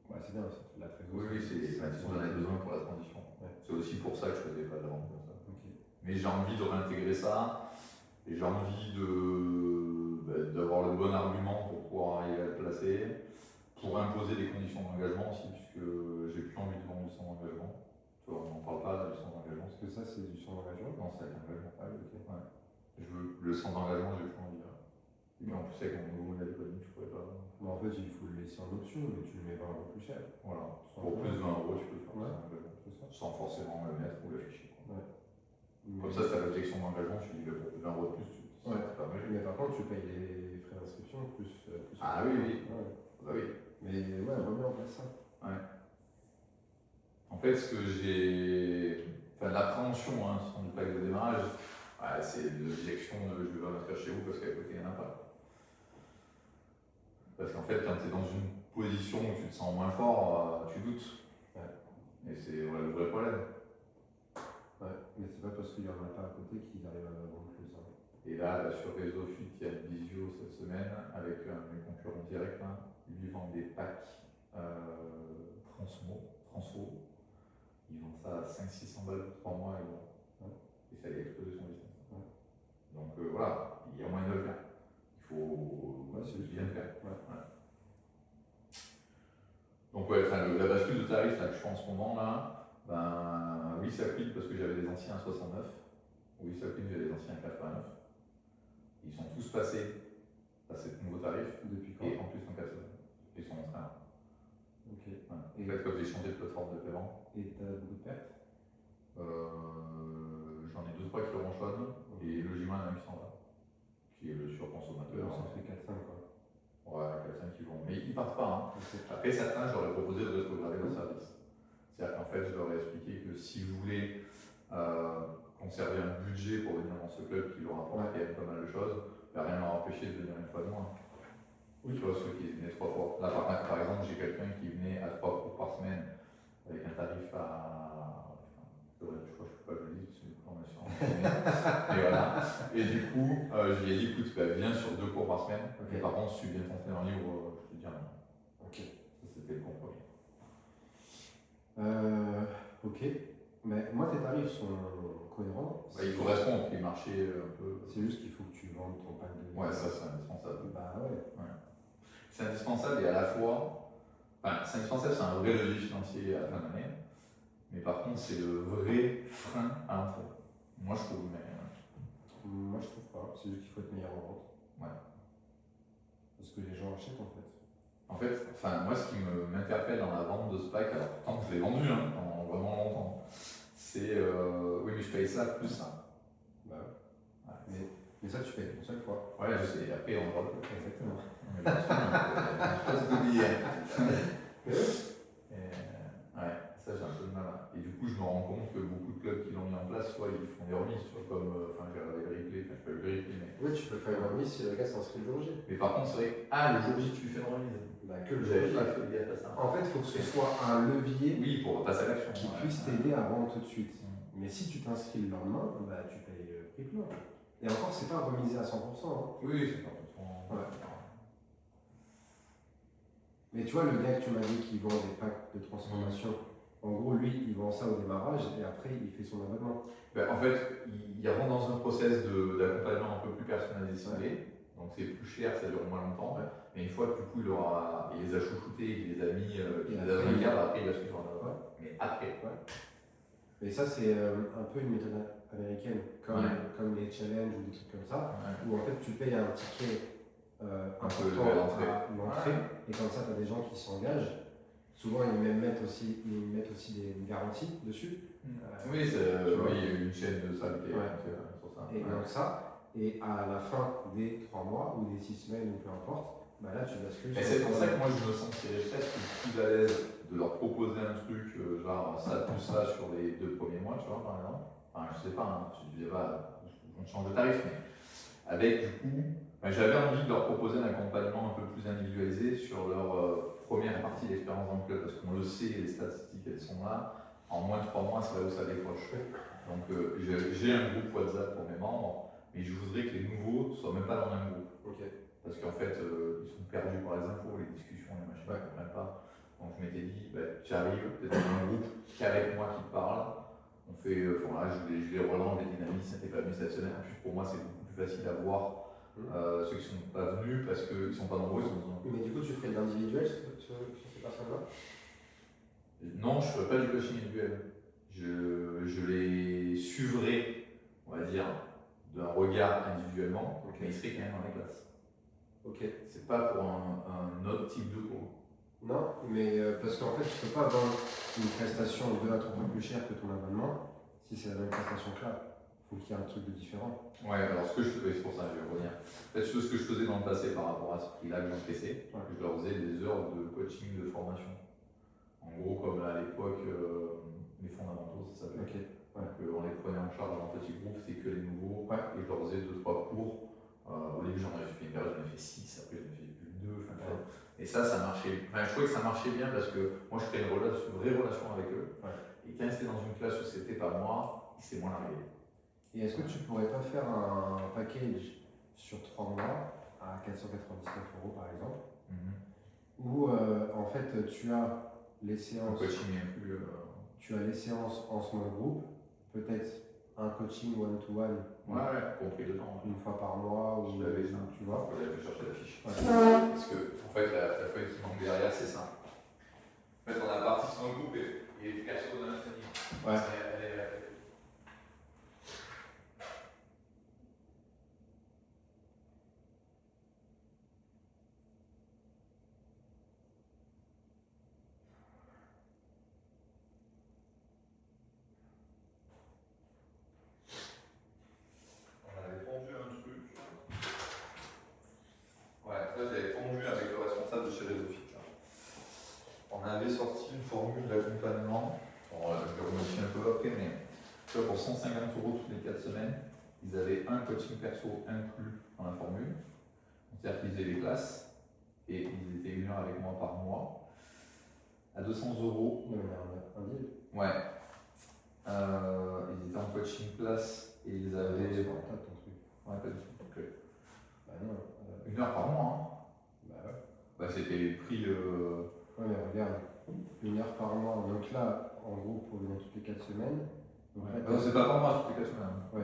[SPEAKER 2] Ouais, c'est bien, ça fait de la trésorerie.
[SPEAKER 1] Oui, c'est j'en ai besoin pour la transition. Ouais. C'est aussi pour ça que je faisais pas de vente comme ça.
[SPEAKER 2] Okay.
[SPEAKER 1] Mais j'ai envie de réintégrer ça et j'ai envie d'avoir le bon argument pour pouvoir arriver à le placer, pour imposer des conditions d'engagement aussi, puisque j'ai plus envie de vendre du sans engagement. Tu vois, on n'en parle pas du sans engagement.
[SPEAKER 2] Parce que ça, c'est du sans engagement?
[SPEAKER 1] Non, c'est avec engagement.
[SPEAKER 2] Ah oui, ok.
[SPEAKER 1] Ouais. Je veux le sans engagement, j'ai plus envie. Et puis en plus, avec mon nouveau modèle économique, je pourrais pas.
[SPEAKER 2] Mais en fait, il faut le laisser en option, mais tu le mets 20 € plus cher.
[SPEAKER 1] Voilà. Pour plus de 20 €, tu peux le faire
[SPEAKER 2] ouais.
[SPEAKER 1] sans forcément le mettre ou l'afficher.
[SPEAKER 2] Ouais.
[SPEAKER 1] Comme ça, c'est l'objection d'engagement, tu dis pour plus de 20 € de plus.
[SPEAKER 2] Ouais. Mais par contre, tu payes les frais d'inscription plus.
[SPEAKER 1] Ah oui, oui.
[SPEAKER 2] Ouais.
[SPEAKER 1] Bah oui.
[SPEAKER 2] Mais ouais, remets en place ça.
[SPEAKER 1] Ouais. En fait, ce que j'ai. Enfin, l'appréhension hein, sur le pack de démarrage, ouais, c'est l'objection de je vais pas m'inscrire chez vous parce qu'à côté, il n'y en a pas. Parce qu'en fait, quand tu es dans une position où tu te sens moins fort, tu doutes.
[SPEAKER 2] Ouais.
[SPEAKER 1] Et c'est le vrai problème.
[SPEAKER 2] Ouais, mais c'est pas parce qu'il n'y en a pas à côté qu'ils arrivent à vendre plus. Hein.
[SPEAKER 1] Et là, sur Réseau Fit, il y a une visio cette semaine avec un de mes concurrents directs. Hein. Ils vendent des packs Transfo. Ils vendent ça à 500-600 balles pour 3 mois et ça a explosé son business. Ouais. Donc voilà, il y a moyen de le faire. Il faut bien le faire. Ouais. Ouais. Donc ouais, la bascule de tarif là, que je fais en ce moment là, ben oui ça clique parce que j'avais des anciens à 69, oui ça clique j'avais des anciens à 89. Ils sont tous passés à ce nouveau tarif.
[SPEAKER 2] Depuis quand?
[SPEAKER 1] Et en plus en 4 semaines. Ils sont en train.
[SPEAKER 2] Ok.
[SPEAKER 1] Ouais. En fait, comme j'ai changé de plateforme de paiement.
[SPEAKER 2] Et t'as beaucoup de pertes?
[SPEAKER 1] J'en ai 2-3 qui ronchonnent et le J-1 même qui s'en va. Qui est le surconsommateur.
[SPEAKER 2] Ça fait 4-5 quoi.
[SPEAKER 1] Ouais, 4-5 qui vont. Mais ils partent pas. Hein. Okay. Après certains, je leur ai proposé de rétrograder leur service. C'est-à-dire qu'en fait, je leur ai expliqué que si vous voulez conserver un budget pour venir dans ce club qui leur apporte quand même pas mal de choses, il n'y a rien à leur empêcher de venir une fois de moins. Oui. Tu vois, ceux qui venaient 3 fois. Là, par exemple, j'ai quelqu'un qui venait à 3 cours par semaine avec un tarif à. Je crois que je ne peux pas le dire, c'est une formation. Et voilà. Et du coup, je lui ai dit écoute, viens sur 2 cours par semaine. Okay. Et par contre, si tu viens t'entraîner en libre, je te dis non.
[SPEAKER 2] Ok.
[SPEAKER 1] Ça, c'était le compromis.
[SPEAKER 2] Ok. Mais moi, tes tarifs sont cohérents.
[SPEAKER 1] Ils correspondent au prix marché un peu.
[SPEAKER 2] C'est juste qu'il faut que tu vendes ton pack de.
[SPEAKER 1] Ouais, ça, c'est indispensable.
[SPEAKER 2] Bah ouais.
[SPEAKER 1] C'est indispensable et à la fois. Enfin, c'est indispensable, c'est un vrai levier financier à la fin d'année. Mais par contre, c'est le vrai frein à l'entrée. Moi, je trouve.
[SPEAKER 2] Moi, je trouve pas. C'est juste qu'il faut être meilleur en vente. Ouais. Parce que les gens achètent en fait.
[SPEAKER 1] En fait, moi, ce qui m'interpelle dans la vente de ce pack, alors tant que je l'ai vendu pendant vraiment longtemps, c'est oui, mais je paye ça plus ça.
[SPEAKER 2] Bah ouais. Mais ça, tu payes une seule fois.
[SPEAKER 1] Ouais, je sais. Après, on voit.
[SPEAKER 2] Exactement.
[SPEAKER 1] Mais bien sûr, je peux oublier. comme. Enfin, j'ai regardé le replay, enfin, je peux le replay, mais.
[SPEAKER 2] Oui, tu peux faire une remise si le gars s'inscrit le jour J.
[SPEAKER 1] Mais par contre, c'est vrai que. Ah, le jour J, tu lui fais une remise.
[SPEAKER 2] Bah, que le jour
[SPEAKER 1] J'avais
[SPEAKER 2] J.
[SPEAKER 1] pas fait gaffe à ça.
[SPEAKER 2] En fait, il faut que ce soit un levier
[SPEAKER 1] Oui, pour passer à l'action.
[SPEAKER 2] qui puisse t'aider à vendre tout de suite. Mais si tu t'inscris le lendemain, bah, tu payes le prix plein. Et encore, c'est pas remisé à 100%. Hein.
[SPEAKER 1] Oui, c'est pas forcément.
[SPEAKER 2] Ouais. Mais tu vois, le gars que tu m'as dit qui vend des packs de transformation, en gros, lui, il vend ça au démarrage et après, il fait son abonnement.
[SPEAKER 1] Ben, en fait, il rentre dans un process d'accompagnement un peu plus personnalisé, ciblé. Donc c'est plus cher, ça dure moins longtemps.
[SPEAKER 2] Ouais.
[SPEAKER 1] Mais une fois que du coup, il les a chouchoutés, il les a mis, il les a
[SPEAKER 2] après,
[SPEAKER 1] dans le cadre, après il va suivre un
[SPEAKER 2] Ouais.
[SPEAKER 1] Mais après.
[SPEAKER 2] Ouais. Mais ça, c'est un peu une méthode américaine, comme les challenges ou des trucs comme ça, où en fait, tu payes un ticket important à l'entrée, et comme ça, tu as des gens qui s'engagent. Souvent, ils mettent aussi des garanties dessus.
[SPEAKER 1] Oui, il y a une chaîne de ça qui est sur ça.
[SPEAKER 2] Et donc ça, et à la fin des 3 mois ou des 6 semaines ou peu importe, bah là tu bascules.
[SPEAKER 1] Et c'est pour ça que moi je me sentirais presque plus à l'aise de leur proposer un truc genre ça plus ça sur les 2 premiers mois, tu vois, par exemple. Enfin, je sais pas, hein, je disais pas, on change de tarif, mais avec du coup, j'avais envie de leur proposer un accompagnement un peu plus individualisé sur leur première partie d'expérience dans le club, parce qu'on le sait, les statistiques elles sont là. En moins de 3 mois, c'est là où ça décroche. Donc j'ai un groupe WhatsApp pour mes membres, mais je voudrais que les nouveaux ne soient même pas dans le même groupe.
[SPEAKER 2] Okay.
[SPEAKER 1] Parce qu'en fait, ils sont perdus par les infos, les discussions, les machins, ils ne comprennent pas. Donc je m'étais dit, tu arrives, tu es dans un groupe qui est avec moi qui te parle. On fait, voilà, je les relance, les dynamistes, ça n'était pas venu cette semaine. En plus, pour moi, c'est beaucoup plus facile à voir ceux qui ne sont pas venus parce qu'ils ne sont pas nombreux.
[SPEAKER 2] Mais du coup, tu ferais de l'individuel sur ces personnes-là?
[SPEAKER 1] Non, je ne ferai pas du coaching individuel. Je les suivrai, on va dire, d'un regard individuellement, mais ils seraient quand même dans les classes.
[SPEAKER 2] Ok.
[SPEAKER 1] C'est pas pour un autre type de cours.
[SPEAKER 2] Non, mais parce qu'en fait, tu peux pas vendre une prestation 2 à 3 fois plus chère que ton abonnement si c'est la même prestation que là. Il faut qu'il y ait un truc de différent. Ouais,
[SPEAKER 1] alors ce que je faisais, c'est pour ça que je vais revenir. En fait, ce que je faisais dans le passé par rapport à ce prix-là que j'encaissais, je leur faisais des heures de coaching, de formation. En gros, comme à l'époque, les fondamentaux, ça s'appelait.
[SPEAKER 2] Okay.
[SPEAKER 1] Donc, on les prenait en charge en petits groupes, c'était que les nouveaux, et je leur faisais 2-3 cours. Au début, j'ai fait une période, j'en ai fait 6, après j'en ai fait plus de 2. Et ça marchait. Enfin, je trouvais que ça marchait bien parce que moi, je créais une vraie relation avec eux. Et quand ils étaient dans une classe où c'était pas moi, c'était moins l'arrivée.
[SPEAKER 2] Et est-ce que tu pourrais pas faire un package sur 3 mois à 499 € par exemple, où en fait tu as les séances.
[SPEAKER 1] Le coaching inclus.
[SPEAKER 2] Tu as les séances en small group, peut-être un coaching one-to-one.
[SPEAKER 1] Compris dedans.
[SPEAKER 2] Une fois par mois, ou tu vois.
[SPEAKER 1] Je chercher la fiche. Parce que, en fait, la feuille qui manque derrière, c'est ça. En fait, on a la partie small group et perso dans la famille. On avait sorti une formule d'accompagnement, je le remodifie un peu après, mais pour 150 € toutes les 4 semaines, ils avaient un coaching perso inclus dans la formule. C'est-à-dire qu'ils faisaient les classes et ils étaient 1 heure avec moi par mois. À 200 €.
[SPEAKER 2] Un deal.
[SPEAKER 1] Ouais. Ils étaient en coaching classe et ils avaient.
[SPEAKER 2] C'est pas ton truc.
[SPEAKER 1] Ouais, pas du tout. Okay.
[SPEAKER 2] Bah non.
[SPEAKER 1] 1 heure par mois, hein.
[SPEAKER 2] Bah ouais.
[SPEAKER 1] Bah c'était les prix.
[SPEAKER 2] Ouais, mais regarde, 1 heure par mois, donc là, en gros, pour venir toutes les 4 semaines. Donc là,
[SPEAKER 1] non, c'est pas par mois, toutes les 4 semaines.
[SPEAKER 2] Ouais.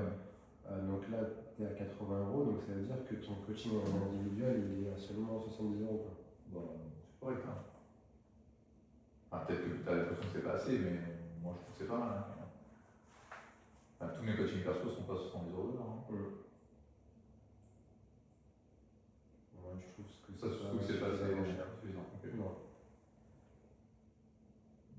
[SPEAKER 2] Donc là, tu es à 80 €, donc ça veut dire que ton coaching en individuel, il est à seulement 70 €.
[SPEAKER 1] Bon, c'est correct. Hein. Enfin, peut-être que tu as l'impression que c'est pas assez, mais moi je trouve que c'est pas mal. Hein. Enfin, tous mes coachings perso sont pas 70 € de l'heure. Hein.
[SPEAKER 2] Ouais, je trouve que
[SPEAKER 1] c'est pas assez suffisant. Okay.
[SPEAKER 2] Non.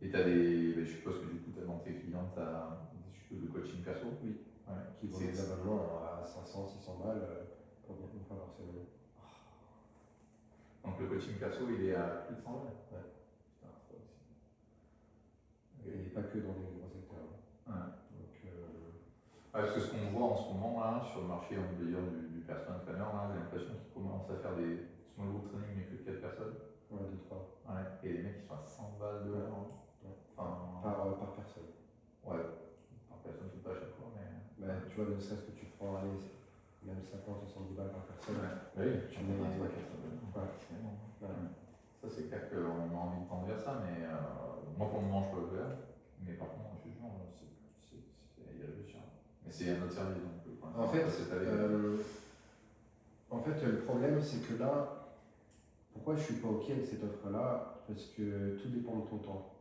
[SPEAKER 1] Et tu as des. Je suppose que du coup, dans tes clients, tu as des studios de coaching perso.
[SPEAKER 2] Oui. Ouais, qui vendent des abonnements à 500-600 balles pour une fois par semaine.
[SPEAKER 1] Donc le coaching perso, il est à plus de 100 balles.
[SPEAKER 2] Ouais. Et pas que dans les gros secteurs.
[SPEAKER 1] Ouais.
[SPEAKER 2] Donc,
[SPEAKER 1] Parce que ce qu'on voit en ce moment là, sur le marché on peut dire, du personal trainer, là, j'ai l'impression qu'ils commencent à faire des small group training mais que de 4 personnes.
[SPEAKER 2] Ouais, 2-3.
[SPEAKER 1] Ouais. Et les mecs qui sont à 100 balles de l'heure.
[SPEAKER 2] Ouais.
[SPEAKER 1] Enfin,
[SPEAKER 2] Par personne.
[SPEAKER 1] ouais, par personne, c'est pas à chaque fois, mais.
[SPEAKER 2] Bah, tu vois, ne serait-ce que tu prends, allez, même 50-70 balles par personne.
[SPEAKER 1] Ouais. Oui,
[SPEAKER 2] Tu mets.
[SPEAKER 1] Ouais.
[SPEAKER 2] Ouais.
[SPEAKER 1] Ça, c'est clair qu'on a envie de tendre vers ça, mais moi pour le moment, je peux le faire. Mais par contre, je suis genre, il y a le chien. Mais c'est un autre service donc.
[SPEAKER 2] En fait, le problème, c'est que là, pourquoi je suis pas OK avec cette offre-là? Parce que tout dépend de ton temps.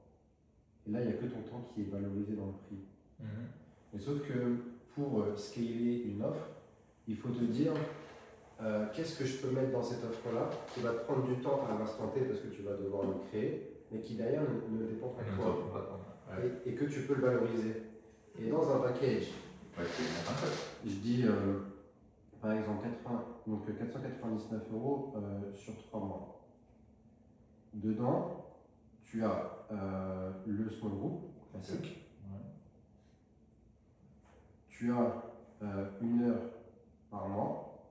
[SPEAKER 2] Et là, il n'y a que ton temps qui est valorisé dans le prix. Mais sauf que pour scaler une offre, il faut te dire qu'est-ce que je peux mettre dans cette offre-là qui va te prendre du temps à l'instant T parce que tu vas devoir le créer, mais qui derrière ne dépend pas de toi. Et que tu peux le valoriser. Et dans un package, je dis par exemple 499 € sur 3 mois. Dedans, tu as le small group classique. Tu as 1 heure par mois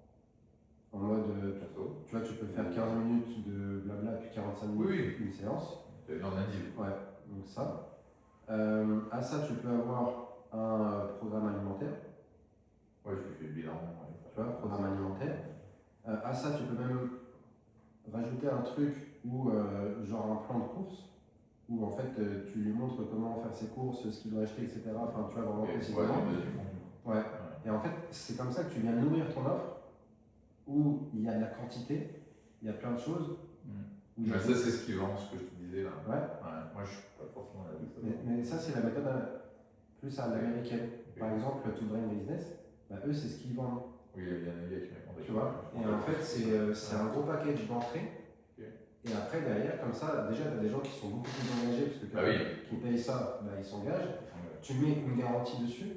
[SPEAKER 2] en mode perso. Tu vois, tu peux faire 15 minutes de blabla puis 45 minutes une séance.
[SPEAKER 1] Ouais,
[SPEAKER 2] donc ça. À ça, tu peux avoir un programme alimentaire.
[SPEAKER 1] Ouais, je fais le bilan.
[SPEAKER 2] Tu vois, programme alimentaire. À ça, tu peux même rajouter un truc où, genre un plan de course, où en fait tu lui montres comment faire ses courses, ce qu'il doit acheter, etc. Enfin, tu vois, vraiment précisément. Ouais. Et en fait, c'est comme ça que tu viens nourrir ton offre, où il y a de la quantité, il y a plein de choses.
[SPEAKER 1] Ça, c'est ce qui vend, ce que je te disais là.
[SPEAKER 2] Ouais.
[SPEAKER 1] Moi, je suis pas forcément là.
[SPEAKER 2] Mais ça, c'est la méthode plus à l'américaine. Par exemple, To Brain Business, bah, eux, c'est ce qu'ils vendent.
[SPEAKER 1] Oui, il y en a un gars qui m'a demandé.
[SPEAKER 2] Tu vois. Et en fait, c'est un gros package d'entrée. Et après, derrière, comme ça, déjà, tu as des gens qui sont beaucoup plus engagés, parce que qui payent ça, bah, ils s'engagent. Tu mets une garantie dessus.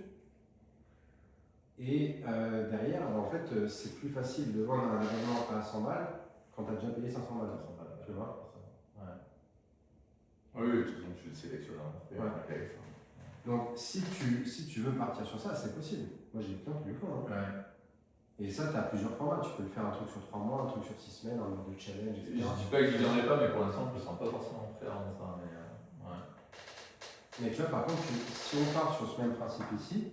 [SPEAKER 2] Et derrière, en fait, c'est plus facile de vendre un abonnement à 100 balles quand tu as déjà payé 500 balles. Tu vois.
[SPEAKER 1] Oui, de toute façon, tu le sélectionnes.
[SPEAKER 2] Donc, si tu veux partir sur ça, c'est possible. Moi, j'ai plein qui le font. Et ça, tu as plusieurs formats. Tu peux le faire un truc sur 3 mois, un truc sur 6 semaines, un mode de challenge, etc.
[SPEAKER 1] Je dis pas que je viendrai pas, mais pour l'instant, je ne me sens pas forcément prêt à rendre ça.
[SPEAKER 2] Mais tu vois, par contre, si on part sur ce même principe ici,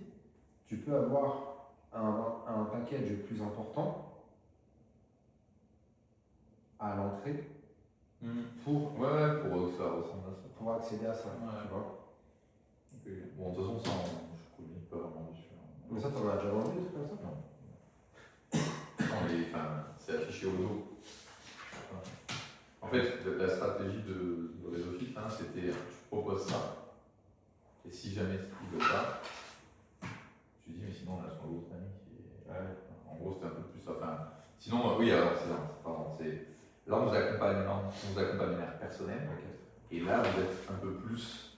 [SPEAKER 2] tu peux avoir un package plus important à l'entrée pour
[SPEAKER 1] que ça ressemble à ça.
[SPEAKER 2] Pour accéder à ça, tu vois.
[SPEAKER 1] Bon, de toute façon, ça, je communique pas vraiment dessus.
[SPEAKER 2] Mais ça, t'en as déjà vendu des trucs comme ça?
[SPEAKER 1] Non, c'est affiché au dos. En fait, la stratégie de Réseau Fit, c'était je propose ça. Et si jamais il veut pas, je dis mais sinon on a son lot ami qui est. En gros c'était un peu plus ça. Sinon, oui alors c'est ça. Pardon, là on vous accompagne de manière personnelle. Et là vous êtes un peu plus.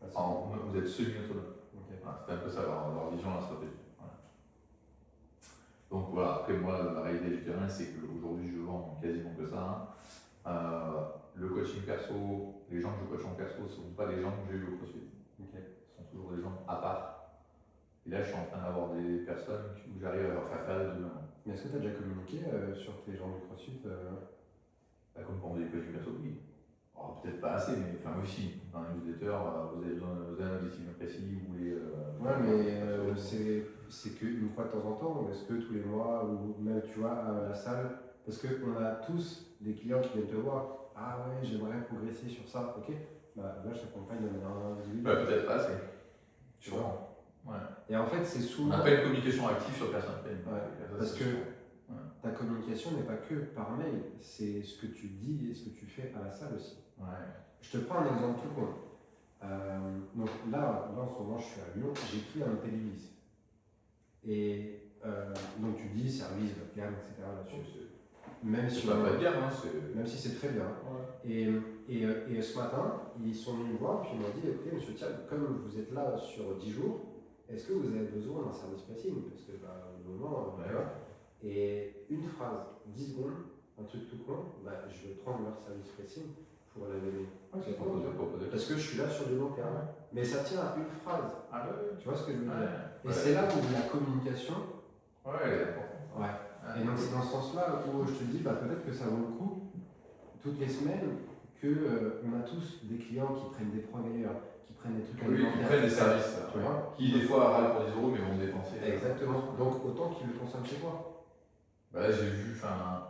[SPEAKER 1] Vous êtes semi-autonome. C'était un peu ça leur vision, la stratégie. Donc voilà, après moi la réalité du terrain c'est qu'aujourd'hui je vends quasiment que ça. Le coaching perso, les gens que je coach en perso ne sont pas des gens que j'ai eu au CrossFit. Ce sont toujours des gens à part. Et là je suis en train d'avoir des personnes où j'arrive à leur faire les deux.
[SPEAKER 2] Mais est-ce que tu as déjà communiqué sur tes gens du CrossFit
[SPEAKER 1] Comme pour des coaching perso, oui. Peut-être pas assez, mais aussi. Dans les newsletters, vous avez un objectif précis, vous voulez.
[SPEAKER 2] Ouais, mais c'est qu'une fois de temps en temps, ou est-ce que tous les mois, ou même tu vois, à la salle, parce qu'on a tous des clients qui viennent te voir, ah ouais, j'aimerais progresser sur ça, ok, bah là je t'accompagne de manière individuelle.
[SPEAKER 1] Peut-être pas assez.
[SPEAKER 2] Tu vois. Et en fait, c'est souvent.
[SPEAKER 1] On n'a pas une communication active sur personne.
[SPEAKER 2] Parce que ta communication n'est pas que par mail, c'est ce que tu dis et ce que tu fais à la salle aussi. Je te prends un exemple tout con. Donc là, en ce moment, je suis à Lyon, j'ai pris un Télévis. Et donc tu dis service, webcam, etc. là-dessus. Même si
[SPEAKER 1] pas de gamme,
[SPEAKER 2] même si c'est très bien. Et ce matin, ils sont venus me voir et ils m'ont dit écoutez, monsieur Thial, comme vous êtes là sur 10 jours, est-ce que vous avez besoin d'un service pressing? Parce que au moment, et une phrase, 10 secondes, un truc tout con, je vais prendre leur service pressing pour l'AVD.
[SPEAKER 1] C'est proposer.
[SPEAKER 2] Parce que je suis là sur du long terme. Mais ça tient à une phrase.
[SPEAKER 1] Ah ouais.
[SPEAKER 2] Tu vois ce que je veux dire? Et
[SPEAKER 1] Ouais.
[SPEAKER 2] c'est là où la communication.
[SPEAKER 1] Ouais, elle est importante.
[SPEAKER 2] Ouais. Et donc c'est dans ce sens-là où je te dis, peut-être que ça vaut le coup, toutes les semaines, on a tous des clients qui prennent des proveyeurs, qui prennent des trucs
[SPEAKER 1] qui prennent des services,
[SPEAKER 2] tu vois,
[SPEAKER 1] qui des fois râlent pour 10 euros mais vont dépenser.
[SPEAKER 2] Exactement. Donc autant qu'ils le consomment chez toi.
[SPEAKER 1] Là j'ai vu un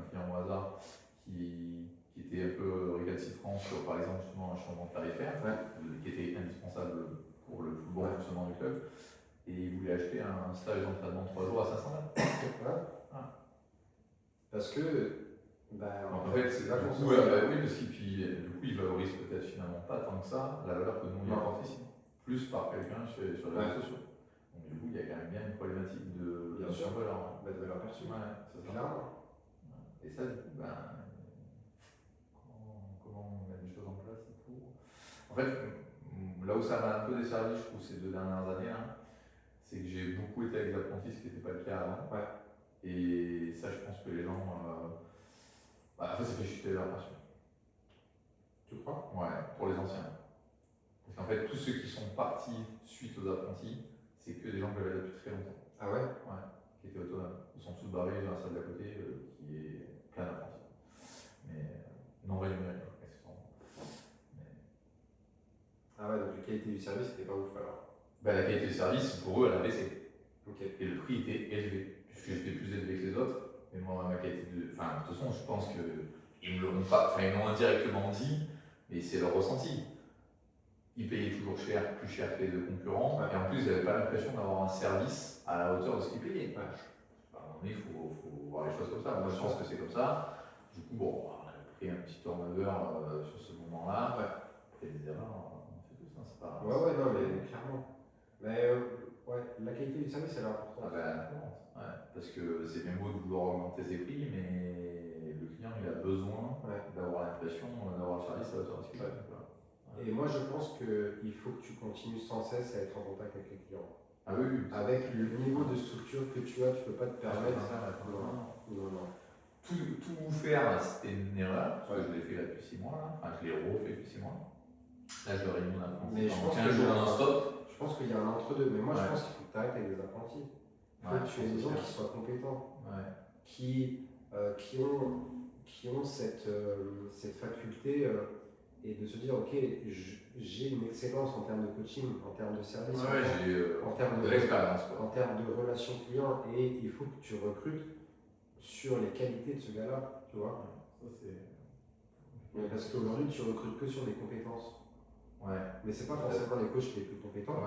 [SPEAKER 1] client au hasard qui était un peu récalcitrant sur par exemple justement un changement tarifaire qui était indispensable pour le bon fonctionnement du club. Et il voulait acheter un stage d'entraînement de 3 jours à 500 balles.
[SPEAKER 2] Parce que,
[SPEAKER 1] en fait, c'est là qu'on se oui, parce que du coup, il valorise peut-être finalement pas tant que ça la valeur que nous on y apporte ici. Plus par quelqu'un sur les réseaux sociaux. Donc, du coup, il y a quand même bien une problématique de valeur.
[SPEAKER 2] De valeur perçue.
[SPEAKER 1] C'est clairement. Et ça, du coup, comment on met les choses en place pour. En fait, là où ça m'a un peu desservi, je trouve, ces 2 dernières années, c'est que j'ai beaucoup été avec des apprentis, ce qui n'était pas le cas avant. Et ça, je pense que les gens. En fait, ça fait chuter leur passion.
[SPEAKER 2] Tu crois?
[SPEAKER 1] Ouais, pour les anciens. Parce qu'en fait, tous ceux qui sont partis suite aux apprentis, c'est que des gens que j'avais là depuis très longtemps.
[SPEAKER 2] Ah ouais?
[SPEAKER 1] Ouais, qui étaient autonomes. Ils sont tous barrés dans la salle d'à côté qui est plein d'apprentis. Mais non rémunérés, accessoirement.
[SPEAKER 2] Ah ouais, donc la qualité du service n'était pas ouf alors?
[SPEAKER 1] La qualité du service, pour eux, elle a baissé.
[SPEAKER 2] Okay.
[SPEAKER 1] Et le prix était élevé, puisque j'étais plus élevé que les autres. Mais moi, ma qualité de. Enfin, de toute façon, je pense qu'ils me l'ont pas. Enfin, ils m'ont indirectement dit, mais c'est leur ressenti. Ils payaient toujours plus cher que les deux concurrents. Et en plus, ils n'avaient pas l'impression d'avoir un service à la hauteur de ce qu'ils payaient. À un moment donné, il faut voir les choses comme ça. Moi, je pense que c'est comme ça. Du coup, on a pris un petit turnover sur ce moment-là. Après, des erreurs, on fait tout ça. C'est pas.
[SPEAKER 2] Non, mais clairement. Mais la qualité du service, elle est importante.
[SPEAKER 1] Parce que c'est bien beau de vouloir augmenter ses prix, mais le client il a besoin d'avoir l'impression d'avoir le service à la hauteur de ce qu'il veut.
[SPEAKER 2] Et moi je pense qu'il faut que tu continues sans cesse à être en contact avec les clients.
[SPEAKER 1] Ah oui.
[SPEAKER 2] Avec le niveau de structure que tu as, tu peux pas te permettre.
[SPEAKER 1] Non. Tout faire, c'était une erreur, parce que je l'ai fait là depuis 6 mois, je l'ai refait depuis 6 mois. Là je le réunion d'apprenti.
[SPEAKER 2] Mais je pense
[SPEAKER 1] 15 jours non-stop.
[SPEAKER 2] Je pense qu'il y a un entre-deux, mais moi je pense qu'il faut que tu arrêtes avec des apprentis. Il faut que tu aies des gens qui soient compétents, qui ont cette faculté et de se dire ok, j'ai une excellence en termes de coaching, en termes de service, en termes de
[SPEAKER 1] l'expérience,
[SPEAKER 2] en termes de relations clients, et il faut que tu recrutes sur les qualités de ce gars-là, tu vois. Parce qu'aujourd'hui tu recrutes que sur des compétences. Mais c'est pas forcément les coachs les plus compétents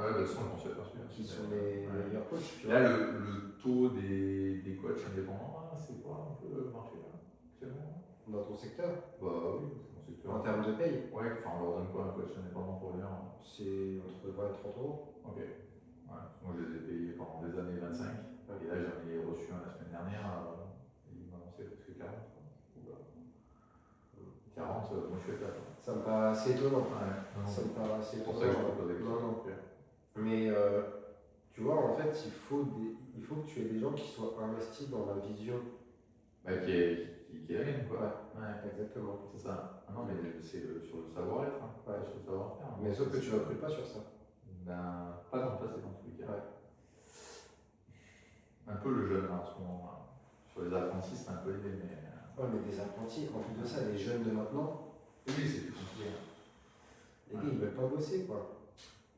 [SPEAKER 2] qui sont les meilleurs coachs. Tu
[SPEAKER 1] là, le taux des coachs indépendants, c'est quoi un peu le marché là actuellement?
[SPEAKER 2] Dans ton secteur?
[SPEAKER 1] Oui, dans mon secteur.
[SPEAKER 2] En termes de paye?
[SPEAKER 1] On leur donne quoi un coach indépendant pour venir?
[SPEAKER 2] C'est entre 20 et 30 euros.
[SPEAKER 1] Ok. Moi je les ai payés pendant des années 25. Et là j'en ai reçu un la semaine dernière. Il m'a annoncé presque 40. 40, moi je suis à 4.
[SPEAKER 2] Ça me paraît assez étonnant.
[SPEAKER 1] Ça
[SPEAKER 2] me paraît assez étonnant.
[SPEAKER 1] C'est pour ça que je te pose la question.
[SPEAKER 2] Mais tu vois, en fait, il faut que tu aies des gens qui soient investis dans la vision.
[SPEAKER 1] Qui est la mienne, quoi.
[SPEAKER 2] Exactement.
[SPEAKER 1] C'est ça. Non, mais c'est sur le savoir-être, sur le savoir-faire.
[SPEAKER 2] Mais sauf que tu ne recrutes pas sur ça.
[SPEAKER 1] Pas dans le passé, dans tous les cas. Un peu le jeune, en ce moment. Sur les apprentis, c'est un peu aidé, mais.
[SPEAKER 2] Mais des apprentis, en plus de ça, les jeunes de maintenant.
[SPEAKER 1] Oui, c'est plus compliqué.
[SPEAKER 2] Les gars, ils veulent pas bosser, quoi.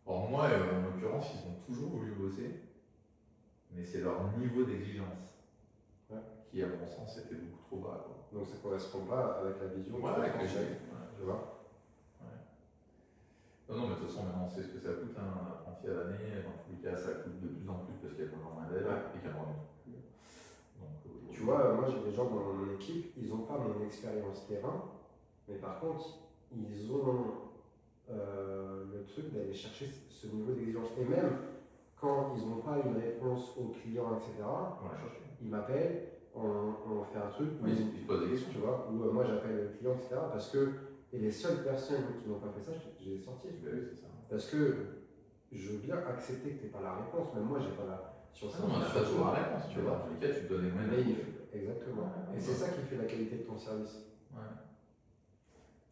[SPEAKER 1] Bon, moi, en l'occurrence, ils ont toujours voulu bosser, mais c'est leur niveau d'exigence qui, à mon sens, était beaucoup trop bas.
[SPEAKER 2] Donc ça correspond pas avec la vision
[SPEAKER 1] que j'ai.
[SPEAKER 2] Tu vois.
[SPEAKER 1] Non, mais de toute façon, maintenant, on sait ce que ça coûte, un apprenti à l'année. Dans tous les cas, ça coûte de plus en plus parce qu'il y a de moins d'aide et qu'il y a moins de plus.
[SPEAKER 2] Tu vois, moi, j'ai des gens dans mon équipe, ils n'ont pas mon expérience terrain, mais par contre, ils ont le truc d'aller chercher ce niveau d'exigence. Et même quand ils n'ont pas une réponse aux clients, etc., ils m'appellent, on fait un truc,
[SPEAKER 1] ils se posent des questions,
[SPEAKER 2] tu vois, où moi j'appelle le client, etc., parce que, et les seules personnes qui n'ont pas fait ça, je les ai sorties.
[SPEAKER 1] C'est ça.
[SPEAKER 2] Parce que je veux bien accepter que tu n'aies pas la réponse, mais moi j'ai pas la.
[SPEAKER 1] On n'a pas toujours la réponse, tu vois. Dans tous les cas, tu donnes les moyens.
[SPEAKER 2] Exactement. Et c'est ça qui fait la qualité de ton service.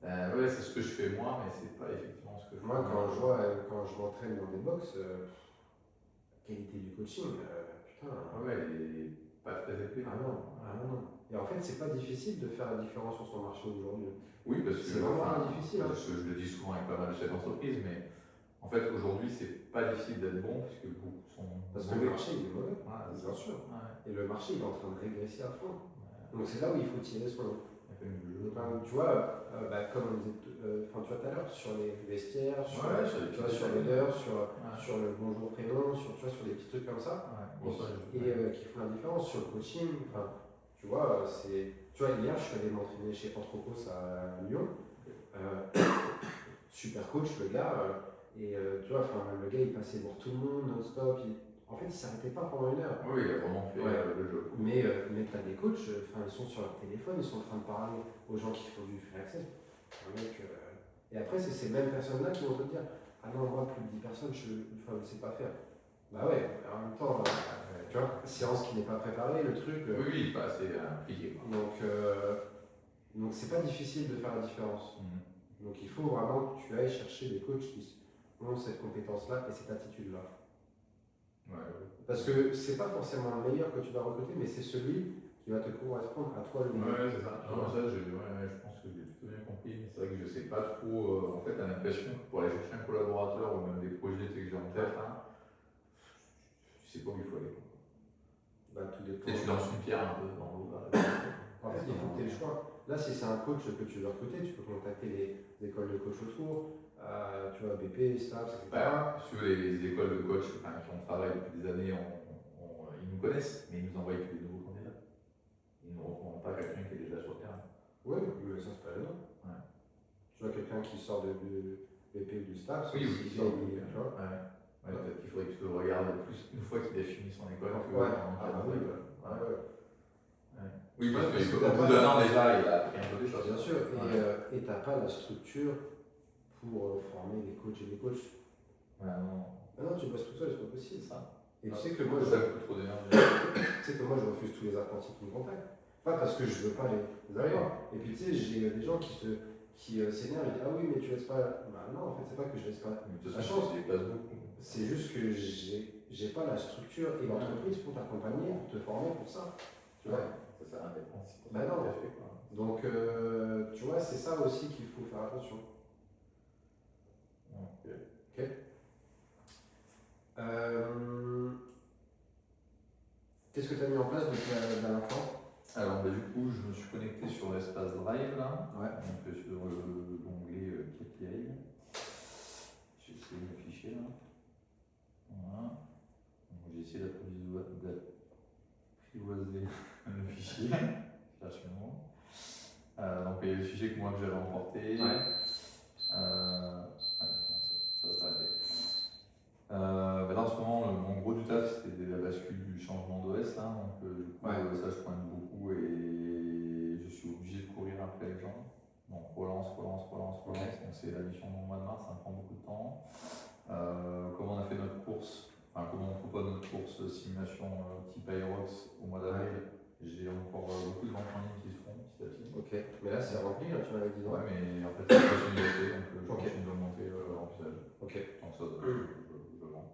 [SPEAKER 1] Ouais, c'est ce que je fais moi, mais c'est pas effectivement ce que je fais.
[SPEAKER 2] Moi, quand je m'entraîne dans des box, qualité du coaching, putain.
[SPEAKER 1] Ouais, il est pas très épais.
[SPEAKER 2] Ah non, ah non. Et en fait, c'est pas difficile de faire la différence sur son marché aujourd'hui.
[SPEAKER 1] Oui, parce que
[SPEAKER 2] C'est vraiment pas difficile. Hein.
[SPEAKER 1] je le dis souvent avec pas mal de chefs d'entreprise, mais en fait aujourd'hui c'est pas difficile d'être bon puisque beaucoup sont
[SPEAKER 2] Parce que le marché il est mauvais,
[SPEAKER 1] c'est
[SPEAKER 2] bien sûr.
[SPEAKER 1] Ouais.
[SPEAKER 2] Et le marché il est en train de régresser à fond. Donc c'est là où il faut tirer son lot. Tu vois, comme on disait tu vois, tout à l'heure, sur les vestiaires, sur l'odeur, sur le bonjour prénom, sur des petits trucs comme ça, qui font la différence sur le coaching. Tu vois, hier je suis allé m'entraîner chez Anthropos à Lyon. Super coach le gars, tu vois, le gars il passait pour tout le monde non-stop. En fait, il s'arrêtait pas pendant 1 heure.
[SPEAKER 1] Oui, il a vraiment fait le jeu.
[SPEAKER 2] Mais tu as des coachs, ils sont sur leur téléphone, ils sont en train de parler aux gens qui font du free access. Et après, c'est ces mêmes personnes-là qui vont te dire ah non, moi, plus de 10 personnes, je ne sais pas faire. Bah ouais, en même temps, tu vois, séance qui n'est pas préparée, le truc.
[SPEAKER 1] Oui, pas assez impliqué.
[SPEAKER 2] Donc, c'est pas difficile de faire la différence. Donc, il faut vraiment que tu ailles chercher des coachs qui ont cette compétence-là et cette attitude-là. Parce que c'est pas forcément le meilleur que tu dois recruter, mais c'est celui qui va te correspondre à toi le mieux.
[SPEAKER 1] Ouais, c'est ça. Non, ça je pense que j'ai plutôt bien compris. Mais c'est vrai que je sais pas trop. En fait, t'as l'impression que pour aller chercher un collaborateur ou même des projets que j'ai en tête, tu sais pas où il faut aller.
[SPEAKER 2] Tout dépend.
[SPEAKER 1] Et tu lances une pierre un peu dans l'eau.
[SPEAKER 2] En fait, il faut que tu aies le choix. Là, si c'est un coach que tu veux recruter, tu peux contacter les écoles de coach autour. Tu vois, BP, STAPS, etc.
[SPEAKER 1] Si tu veux, les écoles de coach qui ont travaillé depuis des années, ils nous connaissent, mais ils nous envoient que des nouveaux candidats. Ils ne nous recommandent pas quelqu'un qui est déjà sur le terrain.
[SPEAKER 2] Oui, mais ça, c'est pas énorme. Ouais. Tu vois, quelqu'un qui sort de BP ou du STAPS,
[SPEAKER 1] oui, qui sort de BP,
[SPEAKER 2] tu vois.
[SPEAKER 1] Peut-être qu'il faudrait que tu le regardes plus une fois qu'il a fini son école. Oui, parce qu'au bout d'un an déjà, il a appris un peu des choses.
[SPEAKER 2] Bien sûr, et tu n'as pas la structure pour former des coachs et des coachs. Non, tu bosses tout seul, c'est pas possible.
[SPEAKER 1] Ça.
[SPEAKER 2] Et tu sais que moi, je refuse tous les apprentis qui me contactent. Pas parce que je veux pas les avoir. Et puis tu sais, j'ai des gens qui s'énervent et disent ah oui, mais tu laisses pas. Bah non, en fait, c'est pas que je laisse pas la chance. C'est juste que j'ai pas la structure et l'entreprise pour t'accompagner, pour te former pour ça. Tu vois.
[SPEAKER 1] Ça sert à rien.
[SPEAKER 2] Bah non. Donc, tu vois, c'est ça aussi qu'il faut faire attention. Ok. Qu'est-ce que tu as mis en place depuis la dernière fois?
[SPEAKER 1] Alors, du coup, je me suis connecté sur l'espace Drive là.
[SPEAKER 2] Ouais.
[SPEAKER 1] Donc, sur l'onglet KPI. J'ai essayé d'afficher là. Voilà. Donc, j'ai essayé d'apprivoiser le fichier. Cherche le mot. Donc, il y a le fichier que j'avais emporté. Ça s'arrêtait. Là, en ce moment, mon gros du taf, c'était la bascule du changement d'OS. Donc, du coup, ça, je pointe beaucoup et je suis obligé de courir après les gens. Donc, relance. Donc, c'est la mission du mois de mars, ça me prend beaucoup de temps. Comment on a fait notre course, comment on propose notre course simulation type Aerox au mois d'avril. J'ai encore beaucoup de ventes en ligne qui se font petit à petit.
[SPEAKER 2] Ok, mais là c'est rempli, là, tu m'avais dit.
[SPEAKER 1] Ouais, mais en fait, c'est une continuité, donc je continue d'augmenter le remplissage.
[SPEAKER 2] Ok.
[SPEAKER 1] Donc ça, je vends.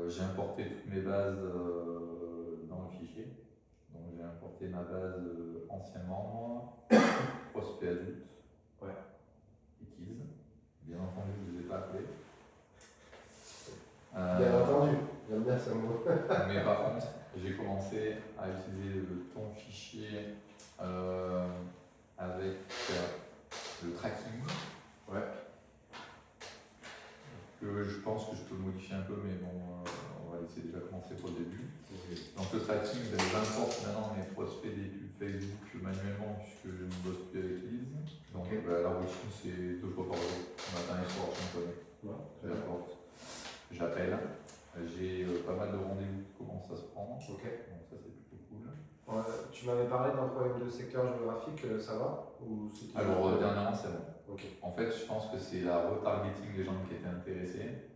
[SPEAKER 1] J'ai importé toutes mes bases dans le fichier. Donc j'ai importé ma base ancien membre, prospect adulte, et Keys. Bien entendu, je ne les ai pas appelés.
[SPEAKER 2] Bien entendu, j'aime bien ce mot.
[SPEAKER 1] Mais par contre, j'ai commencé à utiliser ton fichier avec le tracking. Que je pense que je peux modifier un peu, mais bon, on va essayer déjà commencer pour le début. Donc le tracking, j'importe maintenant mes prospects des pubs Facebook manuellement puisque je ne bosse plus avec Lise. Donc la routine, c'est 2 fois par jour, matin et soir, je me connecte. J'apporte. J'appelle. J'ai pas mal de rendez-vous qui commencent à se prendre. Donc ça, c'est plutôt cool.
[SPEAKER 2] Tu m'avais parlé d'un problème de secteur géographique, ça va
[SPEAKER 1] Alors dernièrement, c'est bon. En fait, je pense que c'est la retargeting des gens qui étaient intéressés.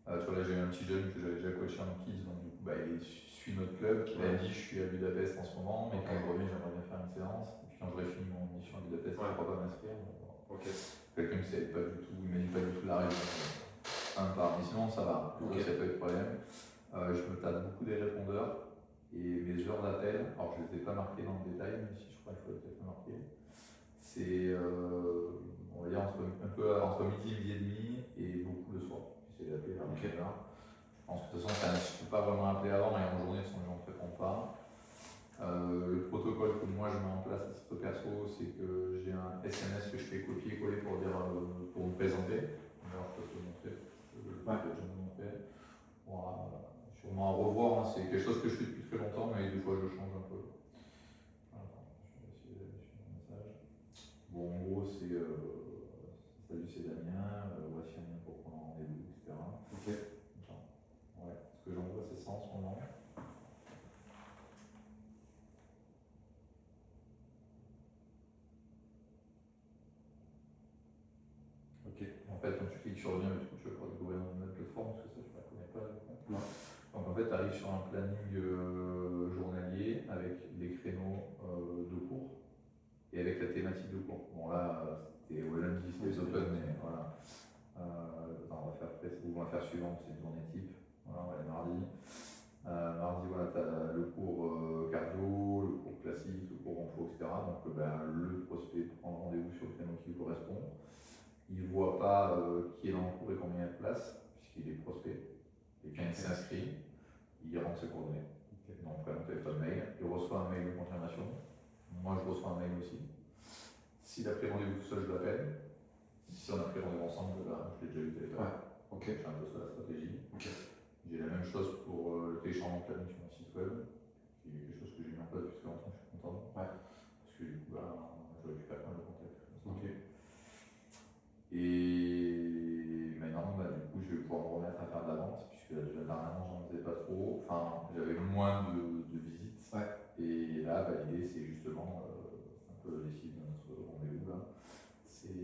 [SPEAKER 1] Tu vois, là, j'ai eu un petit jeune que j'avais déjà coaché en kids, donc du coup, il suit notre club. Il a dit je suis à Budapest en ce moment, mais quand je reviens, j'aimerais bien faire une séance. Et puis quand j'aurai fini mon mission à Budapest, je ne pourrai pas m'inscrire.
[SPEAKER 2] Ok.
[SPEAKER 1] Quelqu'un qui ne savait pas du tout, il m'a dit pas du tout la raison. Mais sinon, ça va, ça n'a pas eu de problème. Je me tape beaucoup des répondeurs et mes heures d'appel, alors je ne les ai pas marquées dans le détail, même si je crois qu'il faut peut-être les marquer. C'est, on va dire, entre midi et demi et beaucoup le soir. J'essaie d'appeler vers 19h. Je pense que de toute façon, je ne peux pas vraiment appeler avant et en journée, sinon les gens ne te répondent pas. Le protocole que moi je mets en place à titre perso, c'est que j'ai un SMS que je fais copier-coller pour me présenter. Alors je peux te le montrer, je vais déjà me montrer. On va sûrement à revoir, hein. C'est quelque chose que je fais depuis très longtemps, mais des fois je change un peu. Attends, je vais essayer d'aller sur mon message. Bon, en gros, c'est salut, c'est Damien, voici un lien pour prendre un rendez-vous, etc.
[SPEAKER 2] Ok.
[SPEAKER 1] Attends. Ouais, ce que j'envoie, c'est ça en ce moment. En fait, quand tu cliques sur le lien, du coup, tu vas pouvoir découvrir une autre plateforme, parce que ça, je ne la connais pas.
[SPEAKER 2] Non.
[SPEAKER 1] Donc, en fait, tu arrives sur un planning journalier avec les créneaux de cours et avec la thématique de cours. Bon, là, c'était au lundi, c'était open, mais voilà. On va faire suivant, c'est une journée type. Voilà, on va aller mardi. Mardi, voilà, tu as le cours cardio, le cours classique, le cours info, etc. Donc, le prospect prend rendez-vous sur le créneau qui lui correspond. Il ne voit pas qui est dans le cours et combien il y a de place, puisqu'il est prospect. Et quand il s'inscrit, il rentre ses coordonnées. Donc, prénom, téléphone, mail. Il reçoit un mail de confirmation. Moi, je reçois un mail aussi. S'il a pris rendez-vous tout seul, je l'appelle. Si on a pris rendez-vous ensemble, je l'ai déjà eu au téléphone.
[SPEAKER 2] Okay.
[SPEAKER 1] C'est un peu ça la stratégie. J'ai la même chose pour le téléchargement de planning sur mon site web, qui est quelque chose que j'ai mis en place depuis longtemps, je suis content. Parce que du coup, je récupère pas le contact. Et maintenant, du coup, je vais pouvoir me remettre à faire de la vente, puisque déjà dernièrement, j'en faisais pas trop. Enfin, j'avais moins de visites. Et là, l'idée, c'est justement un peu les cibles de notre rendez-vous là. C'est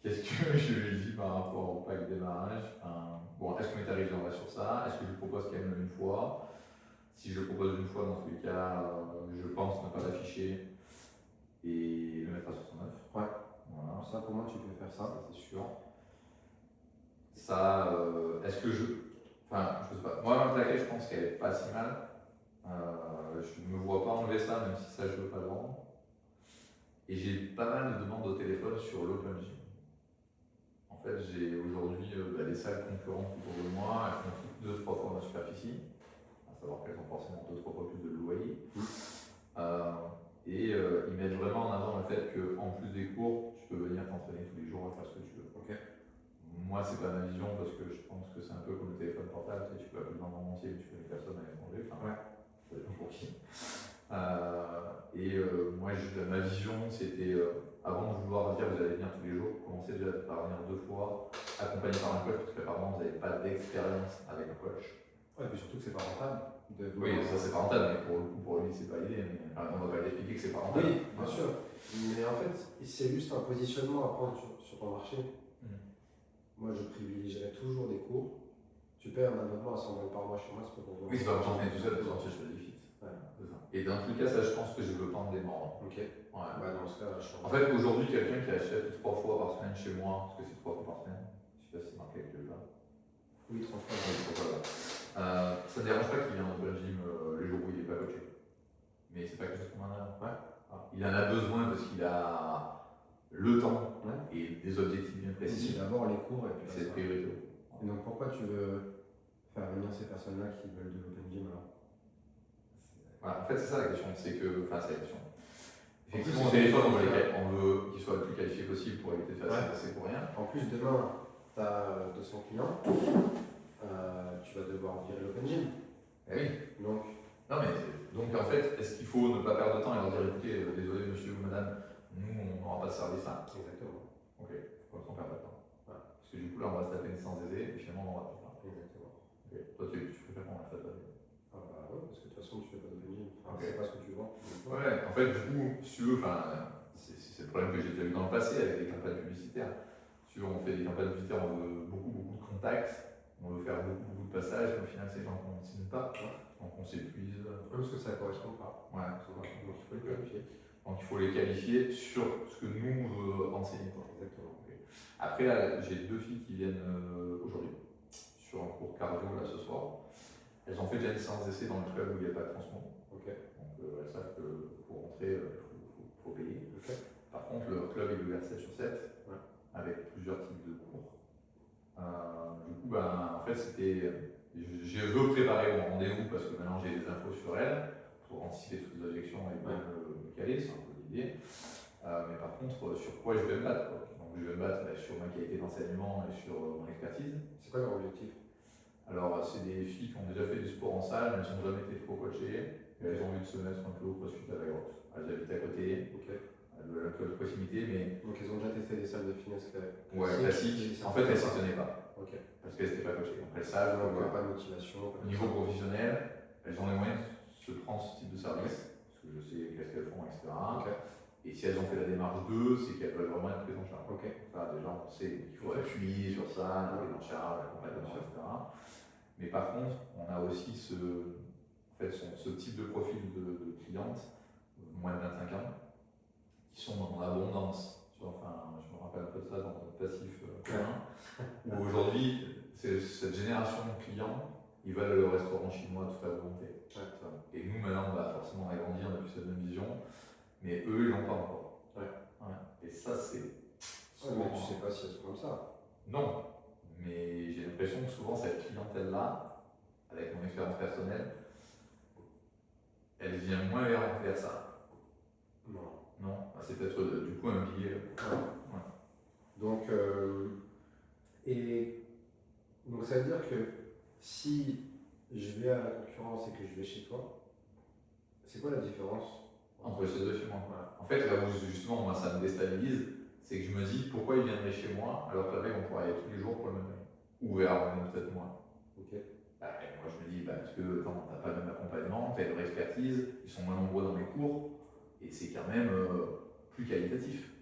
[SPEAKER 1] qu'est-ce que je lui dis par rapport au pack démarrage. Bon, est-ce qu'on est arrivé sur ça? Est-ce que je propose quand même une fois? Si je le propose une fois, dans tous les cas, je pense ne pas l'afficher et le mettre à 69. Voilà.
[SPEAKER 2] Ça, pour moi, tu peux faire ça,
[SPEAKER 1] c'est sûr. Ça, est-ce que je sais pas. Moi, ma plaquette, je pense qu'elle est pas si mal. Je ne me vois pas enlever ça, même si ça, je veux pas le vendre. Et j'ai pas mal de demandes au téléphone sur l'Open Gym. En fait, j'ai aujourd'hui les salles concurrentes autour de moi, elles font toutes 2-3 fois ma superficie, à savoir qu'elles ont forcément 2-3 fois plus de loyer. Et ils mettent vraiment en avant le fait qu'en plus des cours, tu peux venir t'entraîner tous les jours et faire ce que tu veux. Moi, c'est pas ma vision parce que je pense que c'est un peu comme le téléphone portable, tu peux appeler dans le monde entier, mais tu connais personne à l'étranger. Ça dépend pour qui. Moi, ma vision, c'était avant de vouloir dire vous allez venir tous les jours, commencez déjà par venir 2 fois, accompagné par un coach, parce qu'apparemment vous n'avez pas d'expérience avec un coach.
[SPEAKER 2] Et puis surtout que c'est pas rentable.
[SPEAKER 1] Oui, ça c'est pas rentable, mais pour lui c'est pas l'idée. On va pas lui expliquer que c'est pas rentable.
[SPEAKER 2] Oui, bien sûr. Mais en fait, c'est juste un positionnement à prendre sur ton marché. Moi, je privilégierais toujours des cours. Tu payes un abonnement à 100 € par mois chez moi, c'est pas pour vous.
[SPEAKER 1] Oui, c'est pas pour t'entraîner tout seul, c'est pour t'entraîner sur des fits. Et dans tous les cas, ça, je pense que je veux prendre des membres.
[SPEAKER 2] Dans ce cas,
[SPEAKER 1] en fait, aujourd'hui, quelqu'un qui achète 3 fois par semaine chez moi, parce que c'est 3 fois par semaine, je sais pas si c'est marqué avec le là.
[SPEAKER 2] Oui, 3 fois.
[SPEAKER 1] Ça ne dérange pas qu'il vienne dans le gym le jour où il n'est pas coaché. Mais c'est pas quelque chose qu'on en a. Il en a besoin parce qu'il a le temps et des objectifs bien précis.
[SPEAKER 2] C'est d'abord les cours et puis
[SPEAKER 1] c'est priorité.
[SPEAKER 2] Et donc pourquoi tu veux faire venir ces personnes-là qui veulent de l'open gym alors?
[SPEAKER 1] En fait, c'est ça la question. C'est la question. Effectivement, au téléphone, on veut qu'il soit le plus qualifié possible pour éviter de faire ça passer pour rien.
[SPEAKER 2] En plus, demain, tu as 200 clients, tu vas devoir virer l'open gym.
[SPEAKER 1] Donc en fait, est-ce qu'il faut ne pas perdre de temps et leur dire écoutez, désolé monsieur ou madame, nous on n'aura pas de service là.
[SPEAKER 2] Exactement.
[SPEAKER 1] Comme ça on perd pas de temps. Parce que du coup là on va se taper une séance aisée et finalement on va pas faire.
[SPEAKER 2] Exactement.
[SPEAKER 1] Toi tu préfères qu'on la fasse pas.
[SPEAKER 2] Parce que de toute façon tu fais pas d'open gym. C'est pas ce que tu vends.
[SPEAKER 1] En fait du coup, si tu veux, c'est le problème que j'ai déjà eu dans le passé avec les campagnes publicitaires. Si tu veux, on fait des campagnes publicitaires, on veut beaucoup de contacts, on veut faire beaucoup de passages, mais au final ces gens ne signent pas. Donc on s'épuise.
[SPEAKER 2] Parce que ça ne correspond pas.
[SPEAKER 1] Donc il faut le clarifier. Donc il faut les qualifier sur ce que nous on veut enseigner. Quoi.
[SPEAKER 2] Exactement.
[SPEAKER 1] Après, là, j'ai 2 filles qui viennent aujourd'hui sur un cours cardio là ce soir. Elles ont fait déjà une séance d'essai dans le club où il n'y a pas de transmo. Donc elles savent que pour rentrer, il faut payer. Par contre, le club est ouvert 7 sur 7 avec plusieurs types de cours. Du coup, en fait, je veux préparer mon rendez-vous parce que maintenant j'ai des infos sur elle pour anticiper toutes les objections et bien me caler, c'est un peu l'idée. Mais par contre, sur quoi je vais me battre quoi. Donc, je vais me battre sur ma qualité d'enseignement et sur mon expertise.
[SPEAKER 2] C'est quoi leur objectif?
[SPEAKER 1] Alors, c'est des filles qui ont déjà fait du sport en salle, mais elles n'ont jamais été trop coachées. Et elles ont envie de se mettre un peu au crossfit à la grosse. Elles habitent à côté, elles veulent un peu de proximité, mais.
[SPEAKER 2] Donc, elles ont déjà testé des salles de fitness
[SPEAKER 1] classiques. En fait, elles ne s'y tenaient pas. Parce qu'elles n'étaient pas coachées. Donc, elles savent.
[SPEAKER 2] Donc, il n'y a pas de motivation.
[SPEAKER 1] Au niveau professionnel, elles ont les moyens de se prendre ce type de service. Parce que je sais qu'est-ce qu'elles font, etc. Et si elles ont fait la démarche 2, c'est qu'elles veulent vraiment être prises en charge. Enfin, déjà, on sait qu'il faut appuyer sur ça, la prise en charge, l'accompagnement, etc. Mais par contre, on a aussi ce type de profil de clientes, moins de 25 ans, qui sont dans l'abondance. Enfin, je me rappelle un peu de ça dans notre passif commun, où aujourd'hui, cette génération de clients, ils veulent aller au restaurant chinois tout à volonté. Et nous, maintenant, forcément, on a grandi, on a plus cette même vision, mais eux, ils l'ont pas encore. Et ça, c'est.
[SPEAKER 2] Mais tu sais pas si elles sont comme ça.
[SPEAKER 1] Non, mais j'ai l'impression que souvent, cette clientèle-là, avec mon expérience personnelle, elle vient moins vers ça. Non, c'est peut-être du coup un biais.
[SPEAKER 2] Donc, donc ça veut dire que si je vais à la concurrence et que je vais chez toi, c'est quoi la différence
[SPEAKER 1] entre chez eux et chez moi? En fait, là où justement moi ça me déstabilise, c'est que je me dis pourquoi ils viendraient chez moi alors qu'avec on pourrait y aller tous les jours pour le même prix. Ou vers même peut-être moins. Moi je me dis parce que t'as pas le même accompagnement, t'as une vraie expertise, ils sont moins nombreux dans les cours et c'est quand même plus qualitatif.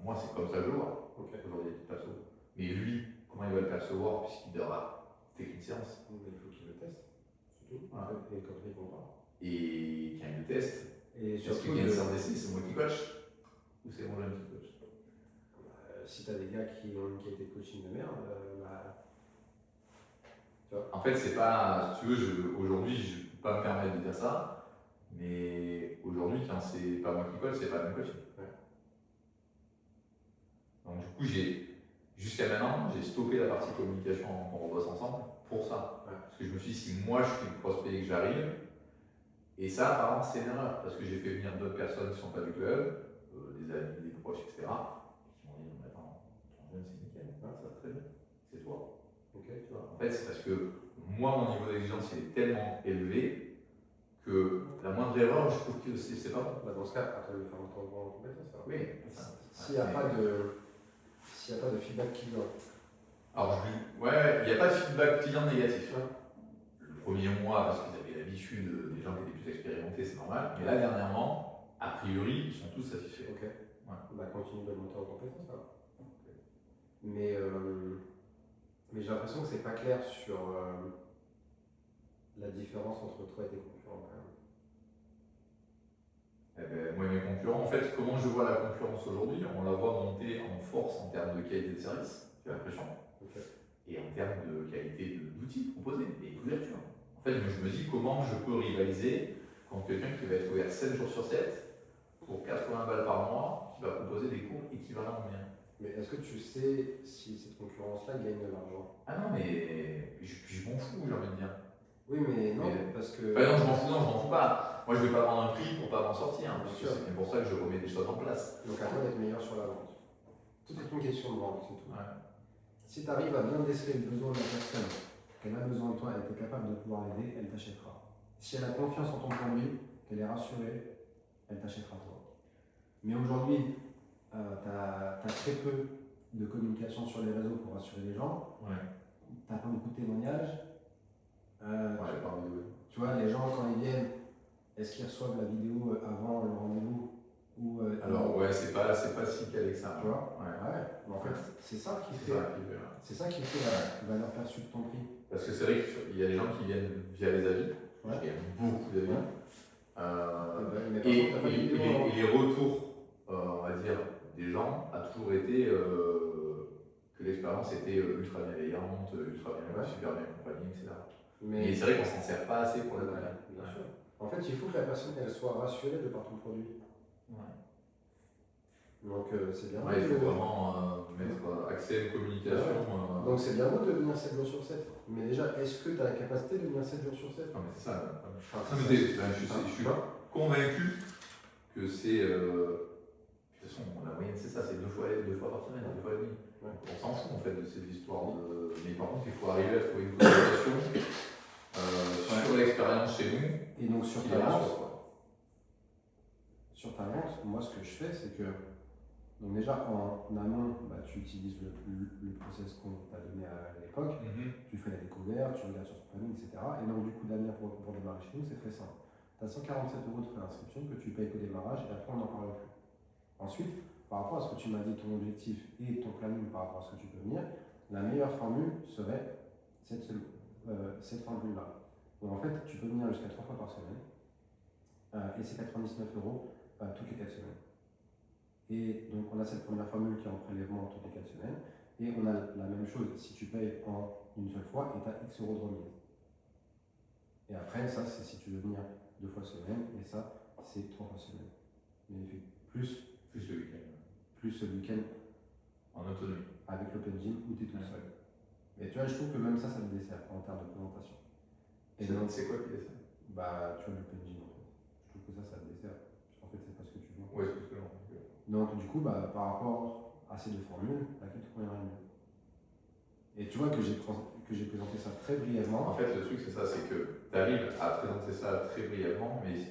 [SPEAKER 1] Moi c'est comme ça que je le vois aujourd'hui perso. Mais lui, comment il va le percevoir puisqu'il aura fait qu'une séance?
[SPEAKER 2] Il faut qu'il le teste, c'est tout. Et comme ça il comprend.
[SPEAKER 1] Et quand il le teste,
[SPEAKER 2] et
[SPEAKER 1] surtout qu'il y a une séance d'essai, c'est moi qui coach ou c'est mon jeune qui coach?
[SPEAKER 2] Si tu as des gars qui ont une qualité de coaching de merde, tu vois.
[SPEAKER 1] En fait, c'est pas, si tu veux, aujourd'hui, je ne peux pas me permettre de dire ça, mais aujourd'hui, quand c'est pas moi qui coach, c'est pas le même coaching. Donc, du coup, jusqu'à maintenant, j'ai stoppé la partie communication qu'on bosse ensemble pour ça. Parce que je me suis dit, si moi je suis le prospect et que j'arrive, et ça, apparemment, c'est une erreur, parce que j'ai fait venir d'autres personnes qui ne sont pas du club, des amis, des proches, etc., qui m'ont dit, non, mais attends, ton jeune, c'est nickel, ça va très bien, c'est toi. Tu vois. En fait, c'est parce que moi, mon niveau d'exigence, il est tellement élevé que la moindre erreur, je trouve que c'est pas bon.
[SPEAKER 2] Dans ce cas, après, il faut faire un temps en compétence.
[SPEAKER 1] Oui.
[SPEAKER 2] S'il n'y a pas de feedback client.
[SPEAKER 1] Alors, il n'y a pas de feedback client négatif. Le premier mois, parce qu'ils avaient l'habitude, des gens qui étaient plus expérimentés, c'est normal. Mais là, dernièrement, a priori, ils sont tous satisfaits.
[SPEAKER 2] Continue de monter en compétence. Mais j'ai l'impression que c'est pas clair sur la différence entre toi et tes concurrents quand même.
[SPEAKER 1] Moi et mes concurrents, en fait, comment je vois la concurrence aujourd'hui? On la voit monter en force en termes de qualité de service, j'ai l'impression, et en termes de qualité d'outils proposés et de couverture. En fait, je me dis comment je peux rivaliser contre quelqu'un qui va être ouvert 7 jours sur 7 pour 80 balles par mois, qui va proposer des cours équivalents aux miens.
[SPEAKER 2] Mais est-ce que tu sais si cette concurrence-là gagne de l'argent?
[SPEAKER 1] Ah non, mais je m'en fous, j'ai envie de dire.
[SPEAKER 2] Oui, mais non, parce que.
[SPEAKER 1] Non, je m'en fous pas. Moi, je vais pas prendre un prix pour pas m'en sortir. Parce que c'est pour ça que je remets des choses en place.
[SPEAKER 2] Donc, à toi d'être meilleur sur la vente. Tout est une question de vente, c'est tout. Si tu arrives à bien déceler le besoin de la personne, qu'elle a besoin de toi et que tu es capable de pouvoir l'aider, elle t'achètera. Si elle a confiance en ton produit, qu'elle est rassurée, elle t'achètera toi. Mais aujourd'hui, tu as très peu de communication sur les réseaux pour rassurer les gens. Tu n'as pas beaucoup de témoignages. Tu vois, les gens, quand ils viennent, est-ce qu'ils reçoivent la vidéo avant le rendez-vous ou
[SPEAKER 1] Alors, c'est pas si calé que ça.
[SPEAKER 2] Tu vois. Mais en fait, c'est ça qui fait la valeur perçue de ton prix.
[SPEAKER 1] Parce que c'est vrai qu'il y a des gens qui viennent via les avis. Il y a beaucoup d'avis.
[SPEAKER 2] Mais par
[SPEAKER 1] Et,
[SPEAKER 2] contre, t'as pas de
[SPEAKER 1] et
[SPEAKER 2] vidéo, hein.
[SPEAKER 1] les retours, on va dire, des gens a toujours été que l'expérience était ultra bienveillante, ultra bien,
[SPEAKER 2] Ouais.
[SPEAKER 1] super bien accompagnée, etc.
[SPEAKER 2] Mais
[SPEAKER 1] Mais c'est vrai qu'on s'en sert pas assez pour la
[SPEAKER 2] Ouais,
[SPEAKER 1] donner.
[SPEAKER 2] bien sûr. En fait, il faut que la personne elle soit rassurée de par ton produit.
[SPEAKER 1] Ouais.
[SPEAKER 2] Donc c'est bien.
[SPEAKER 1] Ouais, il faut vraiment mettre accès à une communication.
[SPEAKER 2] Donc c'est bien beau de venir 7 jours sur 7. Mais déjà, est-ce que tu as la capacité de venir 7 jours sur 7?
[SPEAKER 1] Non, mais c'est ça.
[SPEAKER 2] Enfin,
[SPEAKER 1] Non, mais je suis convaincu que c'est. De toute façon, la moyenne, c'est ça, c'est deux fois par semaine, 2 fois et demi.
[SPEAKER 2] Ouais.
[SPEAKER 1] On s'en fout en fait de cette histoire de. Mais par contre, il faut arriver à trouver une communication sur l'expérience chez nous.
[SPEAKER 2] Et donc sur
[SPEAKER 1] qui
[SPEAKER 2] ta
[SPEAKER 1] est
[SPEAKER 2] vente,
[SPEAKER 1] rassurante.
[SPEAKER 2] sur ta vente, moi ce que je fais, c'est que donc déjà en amont, bah, tu utilises le process qu'on t'a donné à l'époque, tu fais la découverte, tu regardes sur son planning, etc. Et donc du coup, Damien, pour démarrer chez nous, c'est très simple. Tu as 147 € de frais d'inscription que tu payes au démarrage et après on n'en parle plus. Ensuite, par rapport à ce que tu m'as dit, ton objectif et ton planning par rapport à ce que tu peux venir, la meilleure formule serait cette formule-là. Donc en fait, tu peux venir jusqu'à 3 fois par semaine et c'est 99 € toutes les 4 semaines. Et donc on a cette première formule qui est en prélèvement toutes les 4 semaines et on a la même chose si tu payes en une seule fois et tu as X € de remise. Et après, ça c'est si tu veux venir 2 fois semaine et ça c'est 3 fois semaine. Mais plus
[SPEAKER 1] le week-end.
[SPEAKER 2] Plus le week-end
[SPEAKER 1] En autonomie.
[SPEAKER 2] avec l'open gym où tu es tout seul. Et tu vois, je trouve que même ça te dessert en termes de présentation. Et donc,
[SPEAKER 1] c'est quoi qui dessert?
[SPEAKER 2] Bah, tu vois, l'open gym en fait. Je trouve que ça te dessert. En fait, c'est pas ce que tu veux.
[SPEAKER 1] Ouais, c'est ce que
[SPEAKER 2] Donc, du coup, bah, par rapport à ces deux formules, laquelle te conviendrait mieux? Et tu vois que j'ai présenté ça très brièvement.
[SPEAKER 1] En fait, le truc, c'est ça, c'est que tu arrives à présenter ça très brièvement, mais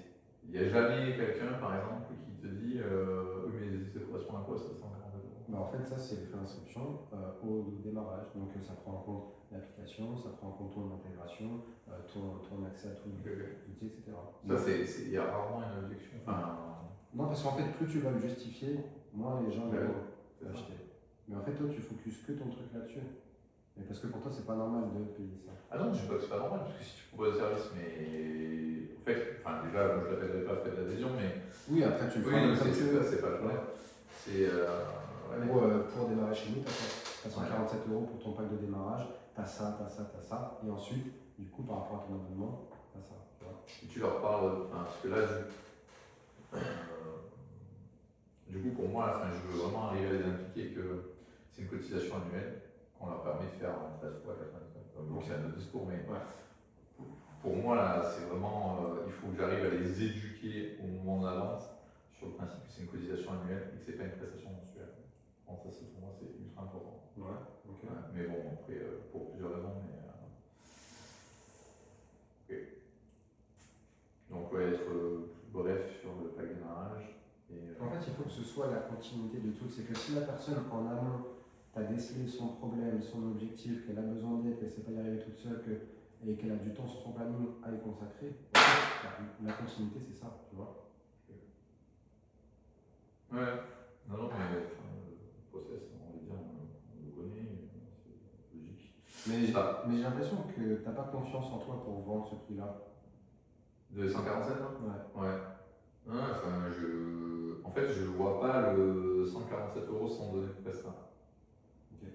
[SPEAKER 1] il n'y a jamais quelqu'un, par exemple, qui te dit oui, mais ça correspond à quoi, ça, 140 €?
[SPEAKER 2] Bah, en fait, ça, c'est les frais d'inscription au démarrage. Donc, ça prend en compte l'application, ça prend en compte ton intégration, ton accès à tous les outils, etc.
[SPEAKER 1] Ça, il y a rarement une objection. Enfin,
[SPEAKER 2] non, parce qu'en fait, plus tu vas le justifier, moins les gens vont
[SPEAKER 1] c'est
[SPEAKER 2] l'acheter. Mais en fait, toi, tu focuses que ton truc là-dessus. Mais parce que pour toi, c'est pas normal de payer ça.
[SPEAKER 1] Ah non, je dis pas que c'est pas normal, parce que si tu proposes un service, mais en fait, enfin, déjà, moi, je l'appellerai pas frais d'adhésion, mais.
[SPEAKER 2] Oui, après, tu le
[SPEAKER 1] Oui,
[SPEAKER 2] feras
[SPEAKER 1] non,
[SPEAKER 2] comme tu veux.
[SPEAKER 1] c'est pas le problème. C'est.
[SPEAKER 2] Pour démarrer chez nous, tu as 147 € pour ton pack de démarrage, tu as ça, tu as ça, tu as ça. Et ensuite, du coup, par rapport à ton abonnement, tu as ça. Tu vois.
[SPEAKER 1] Et tu leur parles, enfin, parce que là, du coup, pour moi, enfin, je veux vraiment arriver à les impliquer que c'est une cotisation annuelle qu'on leur permet de faire en 13 fois 99. Donc, c'est un autre discours, mais pour moi, là, c'est vraiment, il faut que j'arrive à les éduquer au moment de la vente sur le principe que c'est une cotisation annuelle et que c'est pas une prestation mensuelle. Bon, ça, pour moi, c'est ultra important.
[SPEAKER 2] Ouais, ok.
[SPEAKER 1] Ouais, mais bon, après, pour plusieurs raisons, mais. Ok. Donc, ouais, être plus bref sur le pack démarrage.
[SPEAKER 2] En fait, il faut que ce soit la continuité de tout. C'est que si la personne en amont t'a décelé son problème, son objectif, qu'elle a besoin d'aide, qu'elle ne sait pas y arriver toute seule, et qu'elle a du temps sur son planning à y consacrer, en fait, la continuité, c'est ça, tu vois.
[SPEAKER 1] Ouais, non, mais le process, on va dire, on le connaît, c'est logique.
[SPEAKER 2] Mais j'ai l'impression que tu n'as pas confiance en toi pour vendre ce prix-là.
[SPEAKER 1] De 147 ans?
[SPEAKER 2] Ouais.
[SPEAKER 1] Ouais. Non, enfin, en fait, je vois pas le 147 € sans donner de prestat.
[SPEAKER 2] Ok.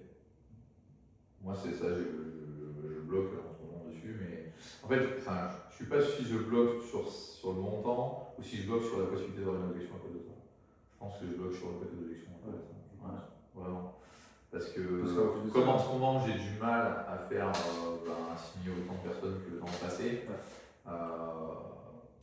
[SPEAKER 1] Moi, c'est ça, je bloque en ce moment dessus, mais en fait, enfin, je suis pas si je bloque sur le montant ou si je bloque sur la possibilité d'avoir une objection à cause de ça. Je pense que je bloque sur le côté d'objection à cause de ça. Je pense, vraiment. Parce que comme en ce moment, j'ai du mal à faire signer autant de personnes que dans le passé.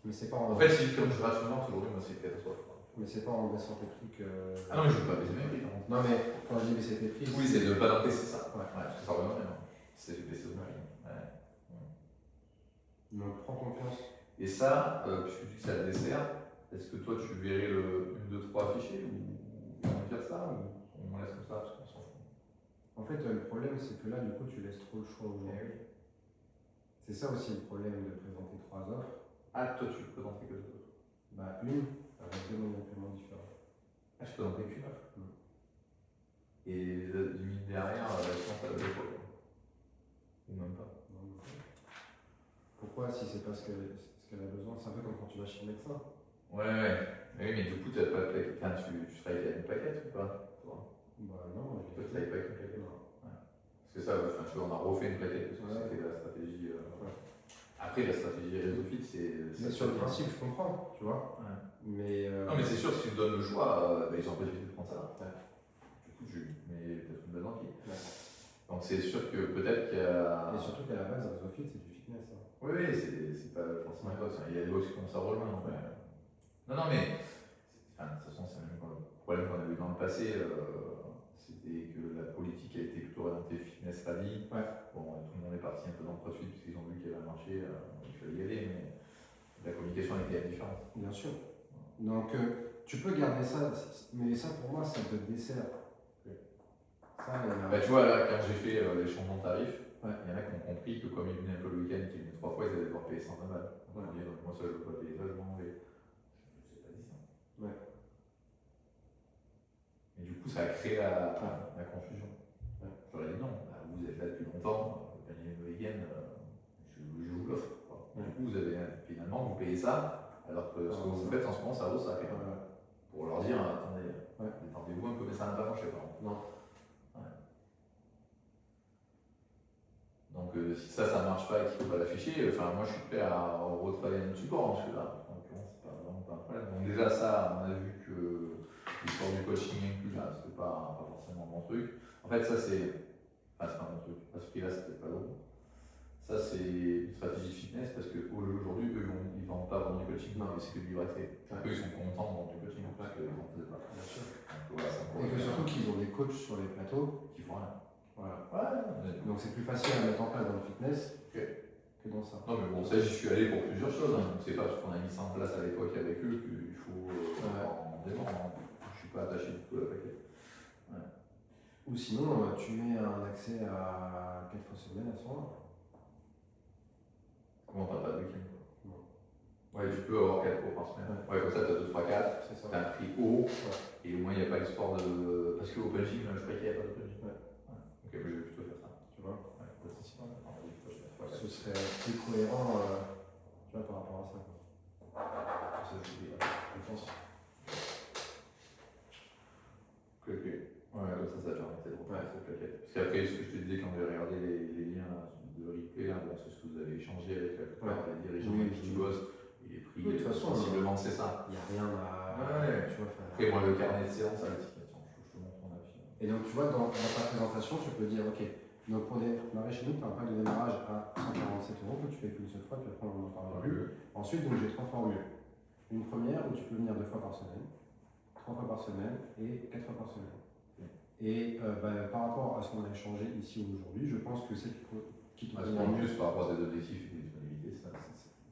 [SPEAKER 2] Mais c'est pas
[SPEAKER 1] en fait, si comme je rate une vente aujourd'hui, moi c'est une catastrophe.
[SPEAKER 2] Mais c'est pas en baissant tes prix que.
[SPEAKER 1] Ah non, mais je veux pas baisser mes prix.
[SPEAKER 2] Non, mais quand je dis baisser tes prix.
[SPEAKER 1] Oui, c'est de ne pas baisser ça.
[SPEAKER 2] Ouais.
[SPEAKER 1] Parce que ça revient rien. C'est baisser mes prix. Ouais.
[SPEAKER 2] Donc prends confiance.
[SPEAKER 1] Et ça, puisque tu dis que ça le dessert, est-ce que toi tu verrais le 1, 2, 3 affiché ou on dire ça ou on laisse comme ça parce qu'on s'en fout?
[SPEAKER 2] En fait, le problème c'est que là, du coup, tu laisses trop le choix aux gens. C'est ça aussi le problème de présenter 3 offres.
[SPEAKER 1] Ah, toi tu présentes quelque chose d'autre?
[SPEAKER 2] Bah, une avec 2 moyens de paiement différents.
[SPEAKER 1] Ah, je présente qu'une offre. Et limite derrière, sinon ça va deux fois. Ou même pas.
[SPEAKER 2] Non. Pourquoi si c'est pas ce qu'elle a besoin. C'est un peu comme quand tu vas chez le médecin.
[SPEAKER 1] Ouais. Oui, mais du coup, tu n'as pas de plaquette. Enfin, tu travailles avec une plaquette ou pas toi?
[SPEAKER 2] Bah non,
[SPEAKER 1] Toi, tu travailles pas avec une plaquette.
[SPEAKER 2] Non.
[SPEAKER 1] Ouais. Parce que ça, enfin, tu vois, on a refait une plaquette parce que
[SPEAKER 2] Ouais.
[SPEAKER 1] c'était la stratégie.
[SPEAKER 2] Ouais.
[SPEAKER 1] Après, la stratégie réseau fit, c'est.
[SPEAKER 2] Mais sur le principe, je comprends, tu vois.
[SPEAKER 1] Ouais.
[SPEAKER 2] Mais.
[SPEAKER 1] Non, mais c'est sûr, si tu me donnes le choix, ils ont pas évité de prendre ça.
[SPEAKER 2] Ouais.
[SPEAKER 1] Du coup, je mets peut-être une bonne envie.
[SPEAKER 2] Ouais.
[SPEAKER 1] Donc, c'est sûr que peut-être qu'il y a.
[SPEAKER 2] Et surtout qu'à la base, un réseau fit, c'est du fitness. Hein.
[SPEAKER 1] Oui, c'est pas forcément une boxe. Il y a des box qui commencent à rejoindre. Donc, non, mais. Enfin, de toute façon, c'est même le problème qu'on a eu dans le passé. C'était que la politique a été plutôt orientée fitness rally.
[SPEAKER 2] Ouais.
[SPEAKER 1] Bon, tout le monde est parti un peu dans le crossfit puisqu'ils ont vu qu'il y avait un marché, il fallait y aller, mais la communication était différente.
[SPEAKER 2] Bien sûr. Donc, tu peux garder ça, mais ça pour moi, ça te dessert. Ça,
[SPEAKER 1] Bah, tu vois, là, quand j'ai fait les changements de tarifs,
[SPEAKER 2] Ouais.
[SPEAKER 1] il y en a qui ont compris que comme ils venaient un peu le week-end, qu'ils venaient 3 fois, ils allaient devoir payer 120 balles.
[SPEAKER 2] Ouais.
[SPEAKER 1] On dit, moi, ça, je ne veux pas payer ça, je m'en vais. Je pas dit ça.
[SPEAKER 2] Ouais.
[SPEAKER 1] Et du coup, ça a créé la confusion.
[SPEAKER 2] Ouais.
[SPEAKER 1] Je leur ai dit non, bah, vous êtes là depuis longtemps, vous gagnez une vegan, je vous l'offre.
[SPEAKER 2] Ouais.
[SPEAKER 1] Du coup, vous avez, finalement, vous payez ça, alors que ce que vous faites en ce moment, ça vaut ça. Pour leur dire, attendez, détendez-vous un peu, mais ça n'a pas marché, par contre.
[SPEAKER 2] Non.
[SPEAKER 1] Donc si ça ne marche pas et qu'il ne faut pas l'afficher, moi je suis prêt à retravailler notre support, parce que là, en l'occurrence, c'est pas vraiment pas un problème. Donc déjà ça, on a vu que l'histoire du coaching inclus, là, c'était pas forcément mon truc. En fait, ça c'est pas mon truc. À ce prix-là, c'était pas long. Ça c'est une stratégie de fitness parce qu'aujourd'hui, eux, ils ne vendent pas vendre du coaching, mais c'est que du livre accès. Eux, ils sont contents de vendre du coaching parce qu'ils n'en faisaient pas.
[SPEAKER 2] Bien sûr.
[SPEAKER 1] Donc, voilà,
[SPEAKER 2] Et que surtout qu'ils ont des coachs sur les plateaux
[SPEAKER 1] qui font rien.
[SPEAKER 2] Voilà.
[SPEAKER 1] Ouais.
[SPEAKER 2] Donc c'est plus facile à mettre en place dans le fitness que dans ça.
[SPEAKER 1] Non mais bon, ça j'y suis allé pour plusieurs choses. Hein. Donc c'est pas parce qu'on a mis ça en place à l'époque avec eux qu'il faut en démordre. Hein. Je suis pas attaché du tout à la paquette. Ouais.
[SPEAKER 2] Ou sinon, tu mets un accès à 4 fois semaine à ce moment-là.
[SPEAKER 1] Comment t'as pas de week-end
[SPEAKER 2] Non.
[SPEAKER 1] Ouais, tu peux avoir 4 cours par semaine. Ouais, comme ça t'as 2, 3, 4.
[SPEAKER 2] C'est ça.
[SPEAKER 1] T'as un prix haut. Et au moins il n'y a pas l'histoire de. Parce qu'au Belgique, je crois qu'il n'y a pas d'open gym. Ok, mais je vais plutôt faire ça. Tu vois.
[SPEAKER 2] Ce serait plus cohérent tu vois, par rapport à ça.
[SPEAKER 1] Ça, je pense. Ok. Ouais, ça permettait de reprendre cette plaquette. Parce qu'après, ce que je te disais quand j'ai regardé les liens de replay, bon, c'est ce que vous avez échangé avec la plupart des dirigeants avec qui tu bosses, et les prix,
[SPEAKER 2] de toute façon,
[SPEAKER 1] sensiblement, c'est ça.
[SPEAKER 2] Il n'y a rien à.
[SPEAKER 1] Ouais.
[SPEAKER 2] Tu vois,
[SPEAKER 1] Après, moi, le carnet de séance à l'étiquette, je te montre mon avis.
[SPEAKER 2] Et donc, tu vois, dans ta présentation, tu peux dire, ok, donc pour démarrer chez nous, tu as un pack de démarrage à 147 € que tu payes qu'une seule fois, puis après on en parlera plus. Ensuite, donc j'ai 3 formules. Une première où tu peux venir 2 fois par semaine, 3 fois par semaine et 4 fois par semaine. Et par rapport à ce qu'on a échangé ici aujourd'hui, je pense que celle qui te
[SPEAKER 1] convient le mieux par rapport à tes objectifs et tes disponibilités,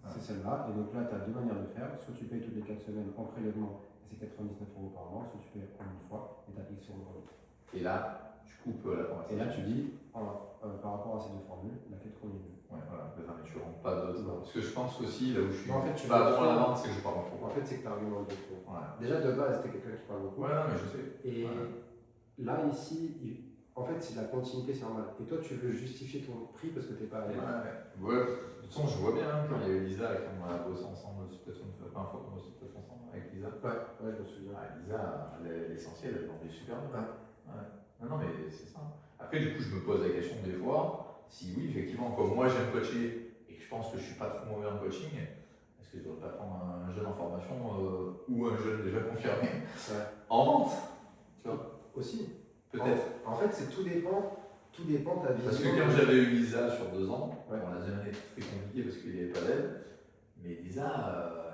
[SPEAKER 2] c'est celle-là. Et donc là, tu as 2 manières de faire. Soit tu payes toutes les 4 semaines en prélèvement, et c'est 99 € par mois, soit tu payes en une fois et tu as X euros par mois.
[SPEAKER 1] Et là, tu coupes la conversation.
[SPEAKER 2] Et là, tu dis, par rapport à ces 2 formules, laquelle convient mieux.
[SPEAKER 1] Ouais, voilà, mais tu rentres pas d'autres. Parce que je pense aussi, là où je suis
[SPEAKER 2] en fait, tu
[SPEAKER 1] pas trop à la vente, c'est que je parle trop.
[SPEAKER 2] En fait, c'est que tu argumentes beaucoup.
[SPEAKER 1] Ouais.
[SPEAKER 2] Déjà, de base, t'es quelqu'un qui parle beaucoup.
[SPEAKER 1] Ouais, non, mais je sais.
[SPEAKER 2] Et là, ici, en fait, c'est la continuité, c'est normal. Et toi, tu veux justifier ton prix parce que t'es pas à l'aise.
[SPEAKER 1] Ouais, de toute façon, je vois bien, quand il y avait Lisa et qu'on a bossé ensemble, c'est peut-être la première fois qu'on bosse peut-être ensemble avec Lisa.
[SPEAKER 2] Ouais, je me souviens.
[SPEAKER 1] Lisa, l'essentiel, elle vendait super bien. Non, mais c'est ça. Après, du coup, je me pose la question des fois, si oui, effectivement, comme moi j'aime coacher et que je pense que je suis pas trop mauvais en coaching, est-ce que je devrais pas prendre un jeune en formation ou un jeune déjà confirmé en vente? Tu vois?
[SPEAKER 2] Aussi.
[SPEAKER 1] Peut-être.
[SPEAKER 2] En fait, tout dépend de ta vision.
[SPEAKER 1] Parce que quand j'avais eu Lisa sur 2 ans, bon, la deuxième année était très compliquée parce qu'il n'y avait pas d'aide, mais Lisa,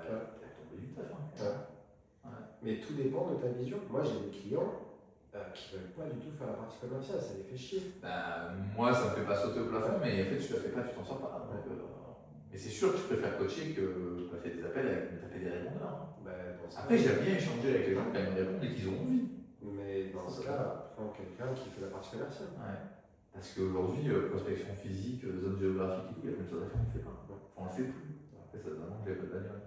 [SPEAKER 1] elle a tombé du taf.
[SPEAKER 2] Mais tout dépend de ta vision. Moi, j'ai des clients qui ne veulent pas du tout faire la partie commerciale, ça les fait chier.
[SPEAKER 1] Moi, ça me fait pas sauter au plafond, mais en fait, tu la fais pas, tu t'en sors pas. Donc, mais c'est sûr que tu préfères coacher que faire des appels avec taper des répondeurs. Après, j'aime bien échanger avec les gens quand ils me répondent et qu'ils ont envie.
[SPEAKER 2] Mais dans ce cas, prends quelqu'un qui fait la partie commerciale.
[SPEAKER 1] Parce qu'aujourd'hui, prospection physique, zone géographique et tout, il y a plein de choses à faire, on ne le fait pas. Enfin, on le fait plus. Après, ça demande que j'ai pas de bagnole.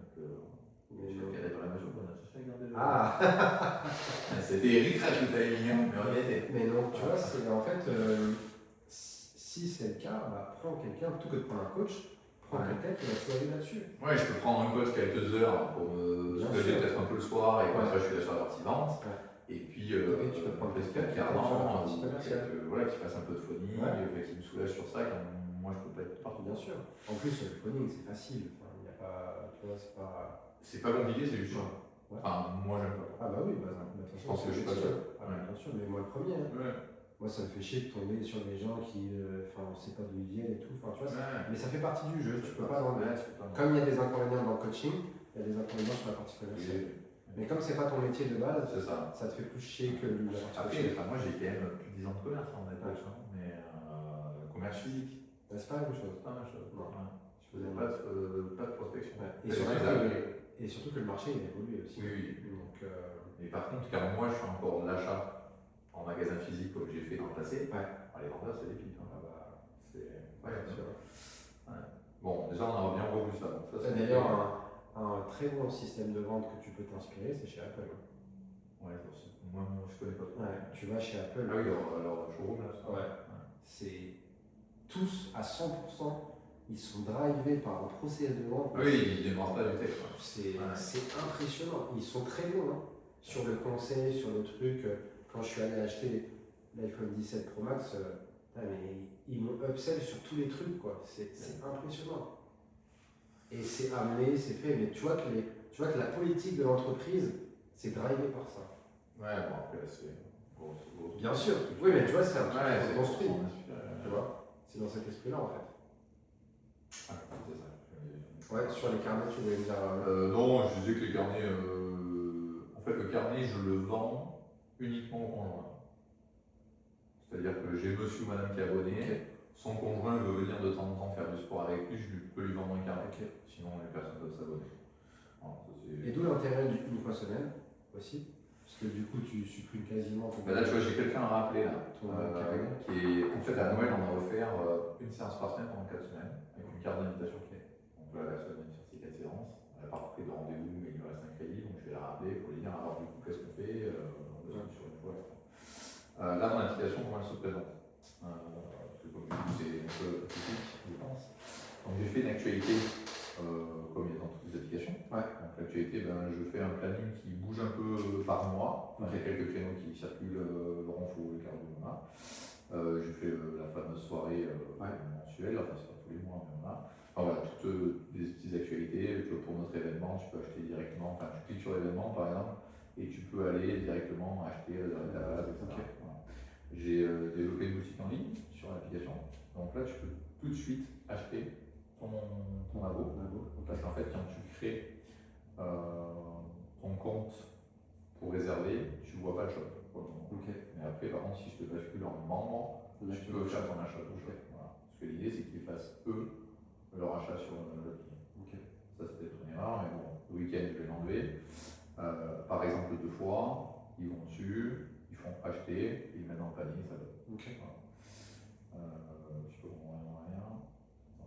[SPEAKER 1] Donc, j'ai regardé par la major, on a cherché à regarder. C'était Eric Rack qui t'avait mis, mais on y était.
[SPEAKER 2] Mais non, tu vois, en fait, si c'est le cas, prends quelqu'un, plutôt que de prendre un coach, prends ta tête, et tu vas aller là-dessus.
[SPEAKER 1] Ouais, je peux prendre un coach quelques heures pour me soulager peut-être un peu le soir et comme ça je suis là sur la partie vente. Et puis,
[SPEAKER 2] tu peux prendre
[SPEAKER 1] quelqu'un qui fasse un peu de phoning, qui me soulage sur ça, quand moi je peux pas être partout.
[SPEAKER 2] Bien sûr. En plus, le phoning c'est facile. Enfin, y a pas, tu vois, c'est pas.
[SPEAKER 1] C'est pas compliqué, c'est juste chiant. Enfin, moi j'aime pas.
[SPEAKER 2] Ah bah oui, de toute façon,
[SPEAKER 1] je pense que je suis pas seul.
[SPEAKER 2] Bien sûr, mais moi le premier. Hein. Moi ça me fait chier de tomber sur des gens qui, on sait pas d'où ils viennent et tout. Enfin, tu vois, mais ça fait partie du jeu. Tu peux pas dans Comme il y a des inconvénients dans le coaching, il y a des inconvénients sur la partie commerciale. Mais comme c'est pas ton métier de base, ça te fait plus chier que la partie
[SPEAKER 1] commerciale. Après, moi j'ai quand même plus de 10 ans de commerce en fait, mais commerce physique.
[SPEAKER 2] C'est pas la même chose.
[SPEAKER 1] Pas la même chose.
[SPEAKER 2] Non.
[SPEAKER 1] Je faisais pas de prospection.
[SPEAKER 2] Et surtout que le marché il a évolué aussi.
[SPEAKER 1] Oui.
[SPEAKER 2] Donc,
[SPEAKER 1] mais par contre, car moi je fais encore de l'achat en magasin physique que j'ai fait dans le passé. Les vendeurs c'est des pipes. Bien sûr. Bon, déjà on a bien revu ça.
[SPEAKER 2] C'est d'ailleurs un très bon système de vente que tu peux t'inspirer, c'est chez Apple.
[SPEAKER 1] Moi je connais pas.
[SPEAKER 2] Tu vas chez Apple.
[SPEAKER 1] Ah oui, alors showroom là.
[SPEAKER 2] C'est tous à 100%, ils sont drivés par un process de vente.
[SPEAKER 1] Oui, ils démarrent pas du texte.
[SPEAKER 2] C'est impressionnant. Ils sont très bons sur le conseil, sur le truc. Quand je suis allé acheter l'iPhone 17 Pro Max, mais ils m'ont upsell sur tous les trucs, quoi. C'est impressionnant. Et c'est amené, c'est fait, mais tu vois que la politique de l'entreprise, c'est drivé par ça.
[SPEAKER 1] Ouais, bon, après, c'est gros.
[SPEAKER 2] Bien sûr. Oui, mais tu vois, c'est un truc qui construit. Tu vois, c'est dans cet esprit-là, en fait.
[SPEAKER 1] C'est ça.
[SPEAKER 2] Ouais, sur les carnets, tu voulais me dire.
[SPEAKER 1] Non, je disais que les carnets. En fait, le carnet, je le vends uniquement au conjoint. C'est-à-dire que j'ai monsieur ou madame qui est abonné. Son conjoint veut venir de temps en temps faire du sport avec lui, je peux lui vendre un carnet. Sinon, les personnes peuvent s'abonner.
[SPEAKER 2] Et d'où l'intérêt d'une fois semaine aussi. Parce que du coup, tu supprimes quasiment ton.
[SPEAKER 1] Là, tu vois, j'ai quelqu'un à rappeler là. Qui est. En fait, à Noël, on a offert une séance par semaine pendant 4 semaines, avec une carte d'invitation clé. Donc là, la semaine sur ces 4 séances. Elle n'a pas pris de rendez-vous, mais il lui reste un crédit, donc je vais la rappeler pour lui dire alors, du coup, qu'est-ce qu'on fait sur une fois. Là, dans l'application, comment elle se présente parce que comme je dis, c'est un peu technique, je pense. Donc j'ai fait une actualité, comme il y a dans toutes les applications. Donc l'actualité, je fais un planning qui bouge un peu par mois. Il y a quelques créneaux qui circulent, le renfort, le quart du mois. J'ai fait la fameuse soirée mensuelle, enfin c'est pas tous les mois, mais voilà. Enfin voilà, toutes des petites actualités. Pour notre événement, tu peux acheter directement, enfin tu cliques sur l'événement par exemple, et tu peux aller directement acheter la base, etc. Voilà. J'ai développé une boutique en ligne sur l'application. Donc là, tu peux tout de suite acheter ton abo. Parce qu'en fait, quand tu crées ton compte pour réserver, tu ne vois pas le shop pour le moment. Mais après, par contre, si je te bascule en membre, tu peux faire ton achat. Voilà. Parce que l'idée, c'est qu'ils fassent eux leur achat sur le client. Ça, c'est peut-être une erreur, mais bon, le week-end, je vais l'enlever. Par exemple, 2 fois, ils vont dessus. Ils font acheter, ils mettent dans le panier, ça va. Voilà. Je peux comprendre rien. Non,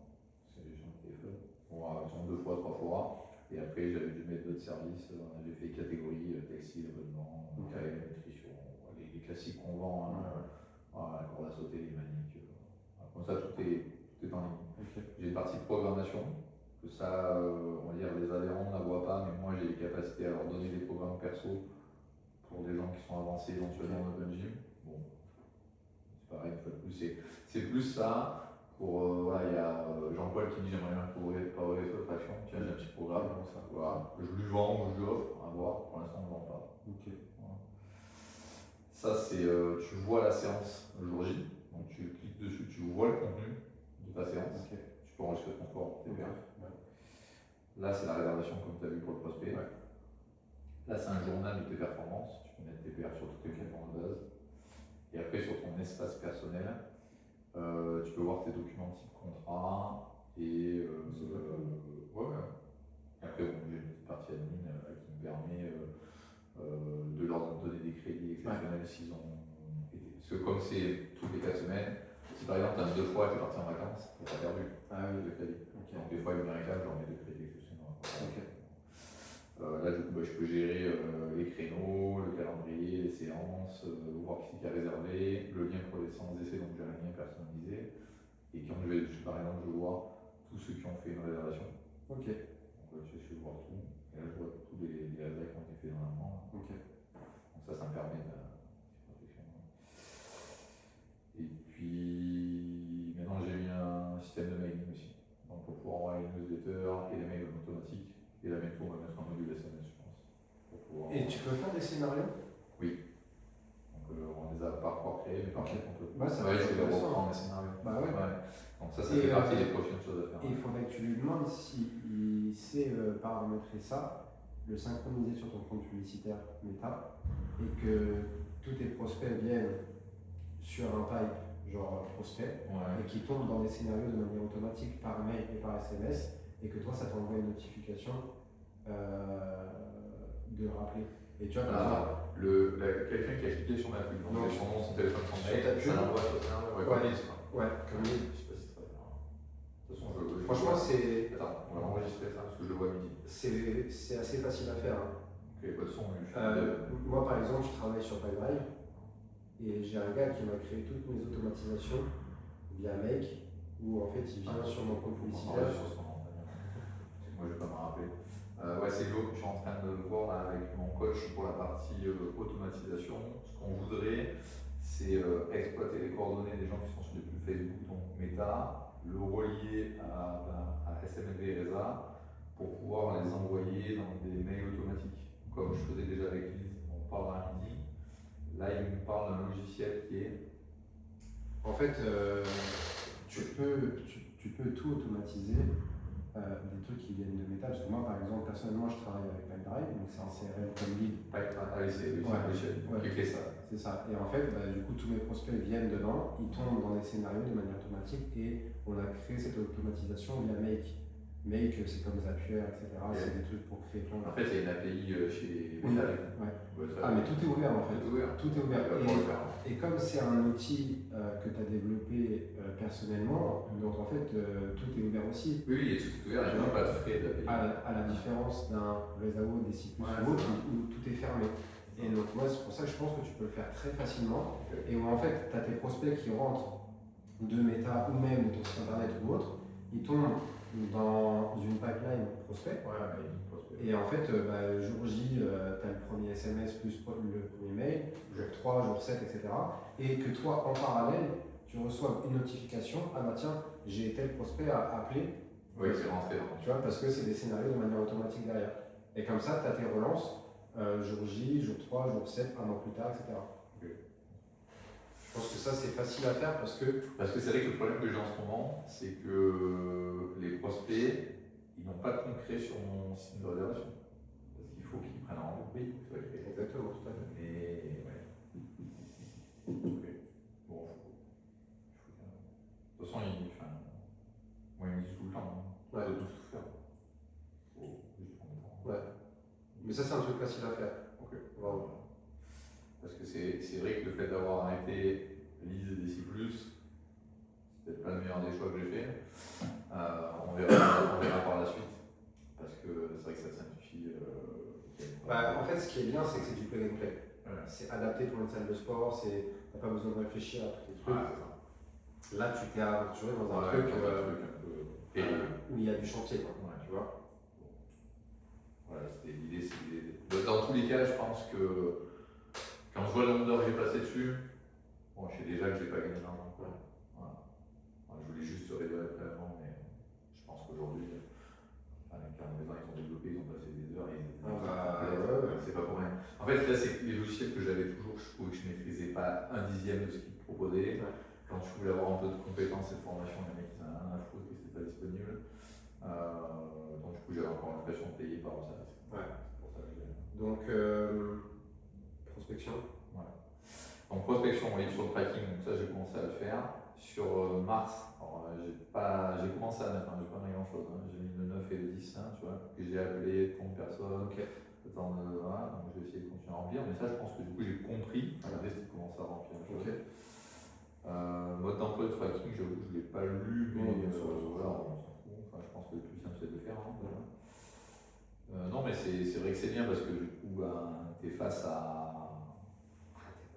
[SPEAKER 1] c'est les gens qui téléphone. Bon, ils sont 2 fois, 3 fois. Et après, j'avais dû mettre d'autres services. J'ai fait catégorie textile, abonnement, nutrition, les classiques qu'on vend. La corde à sauter, les maniques. Comme ça, tout est en ligne. J'ai une partie de programmation. Que ça, on va dire, les adhérents ne la voient pas, mais moi, j'ai les capacités à leur donner des programmes perso. Pour des gens qui sont avancés éventuellement en open gym. Bon, c'est pareil, une fois de plus, c'est plus ça. Pour, il y a Jean-Paul qui dit j'aimerais bien couvrir par rétrotraction. Tiens, j'ai un petit programme, ça. Voilà. Je lui vends ou je lui offre, à voir. Pour l'instant, on ne vend pas. Voilà. Ça, c'est, tu vois la séance le jour J. Donc, tu cliques dessus, tu vois le contenu de ta séance. Tu peux enregistrer ton sport, TPR. Là, c'est la réservation, comme tu as vu pour le prospect. Là, c'est un journal de tes performances. Tu peux mettre tes PR sur toutes tes commandes de base. Et après, sur ton espace personnel, tu peux voir tes documents type contrat. Et après, j'ai une petite partie admin qui me permet de leur donner des crédits exceptionnels s'ils ont été. Parce que comme c'est toutes les 4 semaines, si par exemple tu as 2 fois tu es parti en vacances, tu n'as pas perdu de crédit. Donc des fois, ils me réclament, j'en mets de crédit exceptionnels. Là, du coup, je peux gérer les créneaux, le calendrier, les séances, voir qui a réservé, le lien pour les séances d'essai, donc j'ai un lien personnalisé. Et quand par exemple, je vois tous ceux qui ont fait une réservation.
[SPEAKER 2] Ok.
[SPEAKER 1] Donc je vais voir tout. Et là, je vois tous les réservations qui ont été faites dans un an.
[SPEAKER 2] Ok.
[SPEAKER 1] Donc ça me permet de protection. Et puis maintenant j'ai mis un système de mailing aussi. Donc pour pouvoir envoyer une newsletter et les mails en automatique. Et là bientôt on va mettre un module SMS je pense. Pour pouvoir...
[SPEAKER 2] Et tu peux faire des scénarios?
[SPEAKER 1] Oui. Donc on les a pas encore créés, mais par contre on peut.
[SPEAKER 2] Ouais, ça
[SPEAKER 1] je vais reprendre mes scénarios.
[SPEAKER 2] Bah ouais.
[SPEAKER 1] Donc ça fait partie des prochaines choses à faire.
[SPEAKER 2] Et il faudrait que tu lui demandes s'il sait paramétrer ça, le synchroniser sur ton compte publicitaire Meta, et que tous tes prospects viennent sur un pipe, genre prospect, et qui tombent dans des scénarios de manière automatique par mail et par SMS, et que toi ça t'envoie une notification de rappeler. Et tu vois, par exemple,
[SPEAKER 1] quelqu'un qui a cliqué sur ma pub, donc son nom, son téléphone, son mail, ça l'envoie sur le scénario.
[SPEAKER 2] Comme
[SPEAKER 1] je sais pas si c'est très bien. De toute façon,
[SPEAKER 2] franchement, c'est.
[SPEAKER 1] Attends, on va enregistrer ça parce que je le vois à midi.
[SPEAKER 2] C'est assez facile à faire. Hein.
[SPEAKER 1] Ok, pas de son,
[SPEAKER 2] moi par exemple, je travaille sur Pipedrive et j'ai un gars qui m'a créé toutes mes automatisations via Make où en fait il vient sur mon compte publicitaire.
[SPEAKER 1] Moi je vais pas me rappeler. C'est l'eau que je suis en train de voir là, avec mon coach pour la partie automatisation. Ce qu'on voudrait, c'est exploiter les coordonnées des gens qui sont sur des pubs Facebook, donc Meta, le relier à SMLV et RESA pour pouvoir les envoyer dans des mails automatiques. Comme je faisais déjà avec Lise, on parle à midi. Là, il me parle d'un logiciel qui est.
[SPEAKER 2] En fait, tu peux tout automatiser. Des trucs qui viennent de Meta, parce que moi par exemple personnellement je travaille avec Pipedrive, donc c'est un CRM comme lead.
[SPEAKER 1] Qui fait ça.
[SPEAKER 2] C'est ça, et en fait du coup tous mes prospects viennent dedans, ils tombent dans des scénarios de manière automatique et on a créé cette automatisation via Make. Make c'est comme Zapier, etc. C'est des trucs pour créer plein de...
[SPEAKER 1] En fait il y a une API chez Meta.
[SPEAKER 2] Mais tout est ouvert en fait. Tout est ouvert. Et comme c'est un outil que tu as développé personnellement, donc en fait tout est ouvert aussi.
[SPEAKER 1] Oui, tout est ouvert, il n'y a pas de frais d'API.
[SPEAKER 2] À la différence d'un Resao, des sites ou autre où tout est fermé. Et donc moi c'est pour ça que je pense que tu peux le faire très facilement. Et où en fait tu as tes prospects qui rentrent de Meta ou même de ton site internet ou autre, ils tombent dans une pipeline prospect. Et en fait, jour J, tu as le premier SMS plus le premier mail, jour 3, jour 7, etc. Et que toi, en parallèle, tu reçois une notification, ah bah tiens, j'ai tel prospect à appeler.
[SPEAKER 1] Oui, c'est rentré.
[SPEAKER 2] Tu vois, parce que c'est des scénarios de manière automatique derrière. Et comme ça, tu as tes relances, jour J, jour 3, jour 7, un an plus tard, etc. Je pense que ça c'est facile à faire parce que
[SPEAKER 1] c'est vrai que le problème que j'ai en ce moment, c'est que les prospects, ils n'ont pas de concret sur mon site de réservation. Parce qu'il faut qu'ils prennent un rendez-vous. Oui, c'est vrai.
[SPEAKER 2] Exactement, tout à fait.
[SPEAKER 1] Mais ouais. Okay. Bon, de toute façon, moi ils me disent tout le temps, de tout faire. Faut juste prendre le temps.
[SPEAKER 2] Ouais. Mais ça c'est un truc facile à faire.
[SPEAKER 1] Ok. Wow. Parce que c'est vrai que le fait d'avoir arrêté Lise et DC+, c'est peut-être pas le meilleur des choix que j'ai fait. On verra par la suite. Parce que c'est vrai que ça simplifie.
[SPEAKER 2] En fait, ce qui est bien, c'est que c'est du plug and play. C'est adapté pour une salle de sport, t'as pas besoin de réfléchir à tous les trucs. Là, tu t'es aventuré dans un truc où il y a du chantier, tu vois.
[SPEAKER 1] Voilà, c'était l'idée. Dans tous les cas, je pense que quand je vois le nombre d'heures que j'ai passé dessus, je sais déjà que je n'ai pas gagné d'argent. Je voulais juste se révéler après avant, mais je pense qu'aujourd'hui, quand les gens ils ont développé, ils ont passé des heures et c'est pas pour rien. En fait, là, c'est les logiciels que j'avais toujours, je trouvais que je ne maîtrisais pas un dixième de ce qu'ils me proposaient. Quand je voulais avoir un peu de compétences et de formation, les mecs ils en avaient rien à foutre que c'était pas disponible. Donc du coup, j'avais encore l'impression de payer par le service. C'est pour ça que j'ai.
[SPEAKER 2] Donc, prospection.
[SPEAKER 1] Donc prospection, oui, sur le tracking, donc ça j'ai commencé à le faire. Sur mars, j'ai commencé à mettre, j'ai pas mis grand chose, j'ai mis le 9 et le 10, tu vois, que j'ai appelé tant de personnes, donc je vais essayer de continuer à remplir, mais ça je pense que du coup j'ai compris, regardez si tu commences à remplir. Mode d'emploi de tracking, j'avoue que je ne l'ai pas lu, mais on s'en fout, je pense que le plus simple c'est de le faire. Non mais c'est vrai que c'est bien parce que du coup tu es face à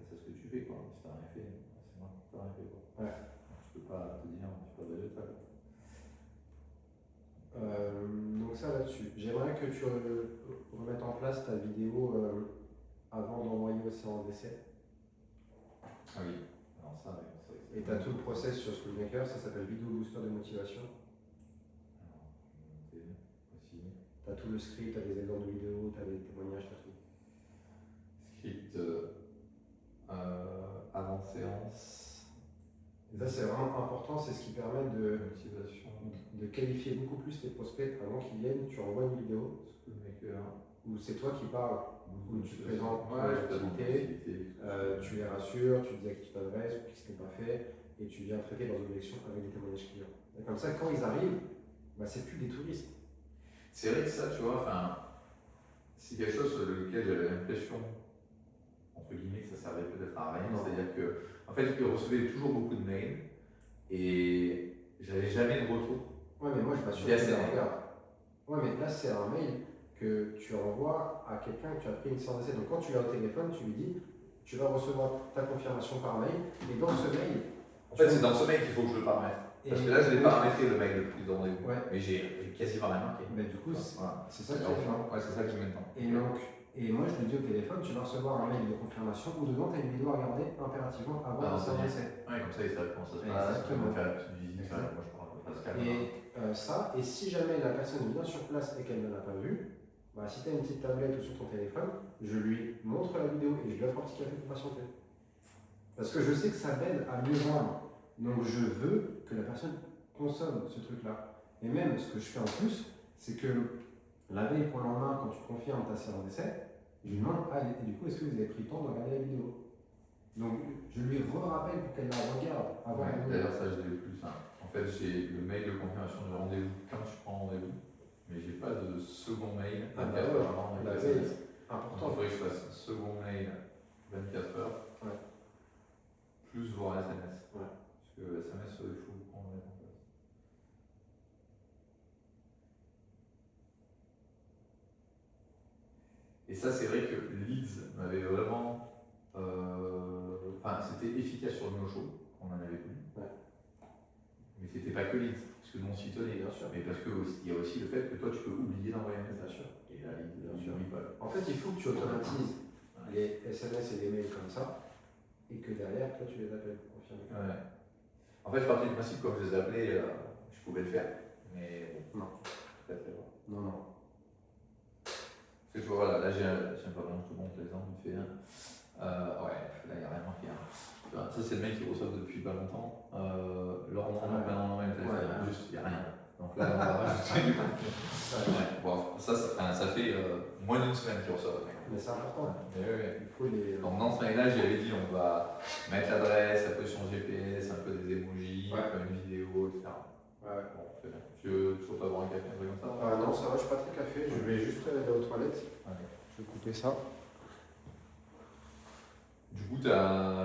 [SPEAKER 1] ce que tu fais, quoi. Si t'as rien fait, c'est moi, t'as rien fait, quoi. Je peux pas te dire, je peux pas de résultat.
[SPEAKER 2] ça là-dessus. J'aimerais que tu remettes en place ta vidéo avant d'envoyer au séance d'essai.
[SPEAKER 1] Ah oui, alors ça, oui, c'est
[SPEAKER 2] Et tu as tout le process sur Schoolmaker, ça s'appelle Vidéo Booster de motivation.
[SPEAKER 1] Aussi.
[SPEAKER 2] Tu as tout le script, tu as des exemples de vidéos, tu as des témoignages, tu as tout.
[SPEAKER 1] Script avant séance.
[SPEAKER 2] Et ça, c'est vraiment important, c'est ce qui permet
[SPEAKER 1] Motivation.
[SPEAKER 2] de qualifier beaucoup plus les prospects avant qu'ils viennent. Tu envoies une vidéo
[SPEAKER 1] Schoolmaker.
[SPEAKER 2] où c'est toi qui parles, où tu présentes ton
[SPEAKER 1] Ouais,
[SPEAKER 2] activité, tu les rassures, tu dis à qui tu t'adresses, pour qui ce n'est pas fait, et tu viens traiter leurs objections avec des témoignages clients. Et comme ça, quand ils arrivent, bah, c'est plus des touristes.
[SPEAKER 1] C'est vrai que ça, tu vois, enfin, c'est quelque chose sur lequel j'avais l'impression, entre guillemets, que ça servait peut-être à rien. C'est-à-dire que, en fait, je recevais toujours beaucoup de mails et j'avais jamais de retour.
[SPEAKER 2] Ouais, mais moi je m'assure que regarde. Ouais, mais là, c'est un mail que tu envoies à quelqu'un que tu as pris une séance d'essai. Donc, quand tu l'as au téléphone, tu lui dis tu vas recevoir ta confirmation par mail. Et dans ce mail.
[SPEAKER 1] En fait, c'est dans ce mail qu'il faut que je le paramètre. Parce que là, je l'ai paramétré le mail de prise de rendez-vous.
[SPEAKER 2] Ouais.
[SPEAKER 1] Mais j'ai quasiment rien marqué.
[SPEAKER 2] Mais du coup,
[SPEAKER 1] voilà.
[SPEAKER 2] c'est ça qui est urgent.
[SPEAKER 1] Ouais, c'est ça que je mets dedans.
[SPEAKER 2] Et moi, je lui dis au téléphone tu vas recevoir un mail de confirmation où dedans, tu as une vidéo à regarder impérativement avant la séance d'essai.
[SPEAKER 1] Ouais, comme ça, il savent comment ça se passe.
[SPEAKER 2] Exactement.
[SPEAKER 1] Faire la petite visite. Moi, je parle de Pascal.
[SPEAKER 2] Et si jamais la personne vient sur place et qu'elle ne l'a pas vu, bah, si tu as une petite tablette ou sur ton téléphone, je lui montre la vidéo et je lui offre un petit café pour patienter. Parce que je sais que ça m'aide à mieux vendre. Donc je veux que la personne consomme ce truc-là. Et même ce que je fais en plus, c'est que la veille pour le lendemain, quand tu confirmes ta séance d'essai, je lui demande et du coup, est-ce que vous avez pris le temps de regarder la vidéo? Donc je lui rappelle pour qu'elle la regarde avant de venir.
[SPEAKER 1] D'ailleurs, ça, je l'ai plus simple. En fait, j'ai le mail de confirmation du rendez-vous quand tu prends rendez-vous, mais j'ai pas de second mail 24 heures avant.
[SPEAKER 2] La veille, important.
[SPEAKER 1] Il faudrait que je fasse un second mail 24 heures, plus voir SMS.
[SPEAKER 2] Ouais.
[SPEAKER 1] Parce que SMS, il faut prendre en place. Et ça, c'est vrai que Leads m'avait vraiment. Enfin, c'était efficace sur le no-show, on en avait plus.
[SPEAKER 2] Ouais.
[SPEAKER 1] Mais c'était pas que Leads, parce que non s'y tenait, bien sûr. Mais parce qu'il y a aussi le fait que toi, tu peux oublier d'envoyer un message. Et là, Leads, bien sûr.
[SPEAKER 2] En fait, il faut que tu automatises les SMS et les mails comme ça, et que derrière, toi, tu les appelles pour confirmer.
[SPEAKER 1] Ouais. En fait, je partais du principe, comme je les appelais, je pouvais le faire. Mais
[SPEAKER 2] non.
[SPEAKER 1] Peut-être pas.
[SPEAKER 2] Non, non.
[SPEAKER 1] Parce que tu vois, là, j'ai un pavillon, je te montre l'exemple, il fait. Ouais, là, il n'y a rien marqué. Ça, c'est le mec qui reçoit depuis pas longtemps. Leur nom, maintenant, le téléphone, juste, il n'y a rien. Donc là, on va rajouter du contenu. Bon, ça fait moins d'une semaine qu'il reçoit le mec.
[SPEAKER 2] Mais c'est important.
[SPEAKER 1] Il
[SPEAKER 2] faut les.
[SPEAKER 1] Donc dans ce mail-là, j'avais dit on va mettre l'adresse, un peu son GPS, un peu des emojis, une vidéo, etc.
[SPEAKER 2] Ouais.
[SPEAKER 1] Bon, c'est bien. Tu veux toujours pas boire un café, un truc comme ça?
[SPEAKER 2] Non, ça va, je suis pas très café, je vais juste aller aux toilettes.
[SPEAKER 1] Ouais.
[SPEAKER 2] Je vais couper ça.
[SPEAKER 1] Du coup, tu as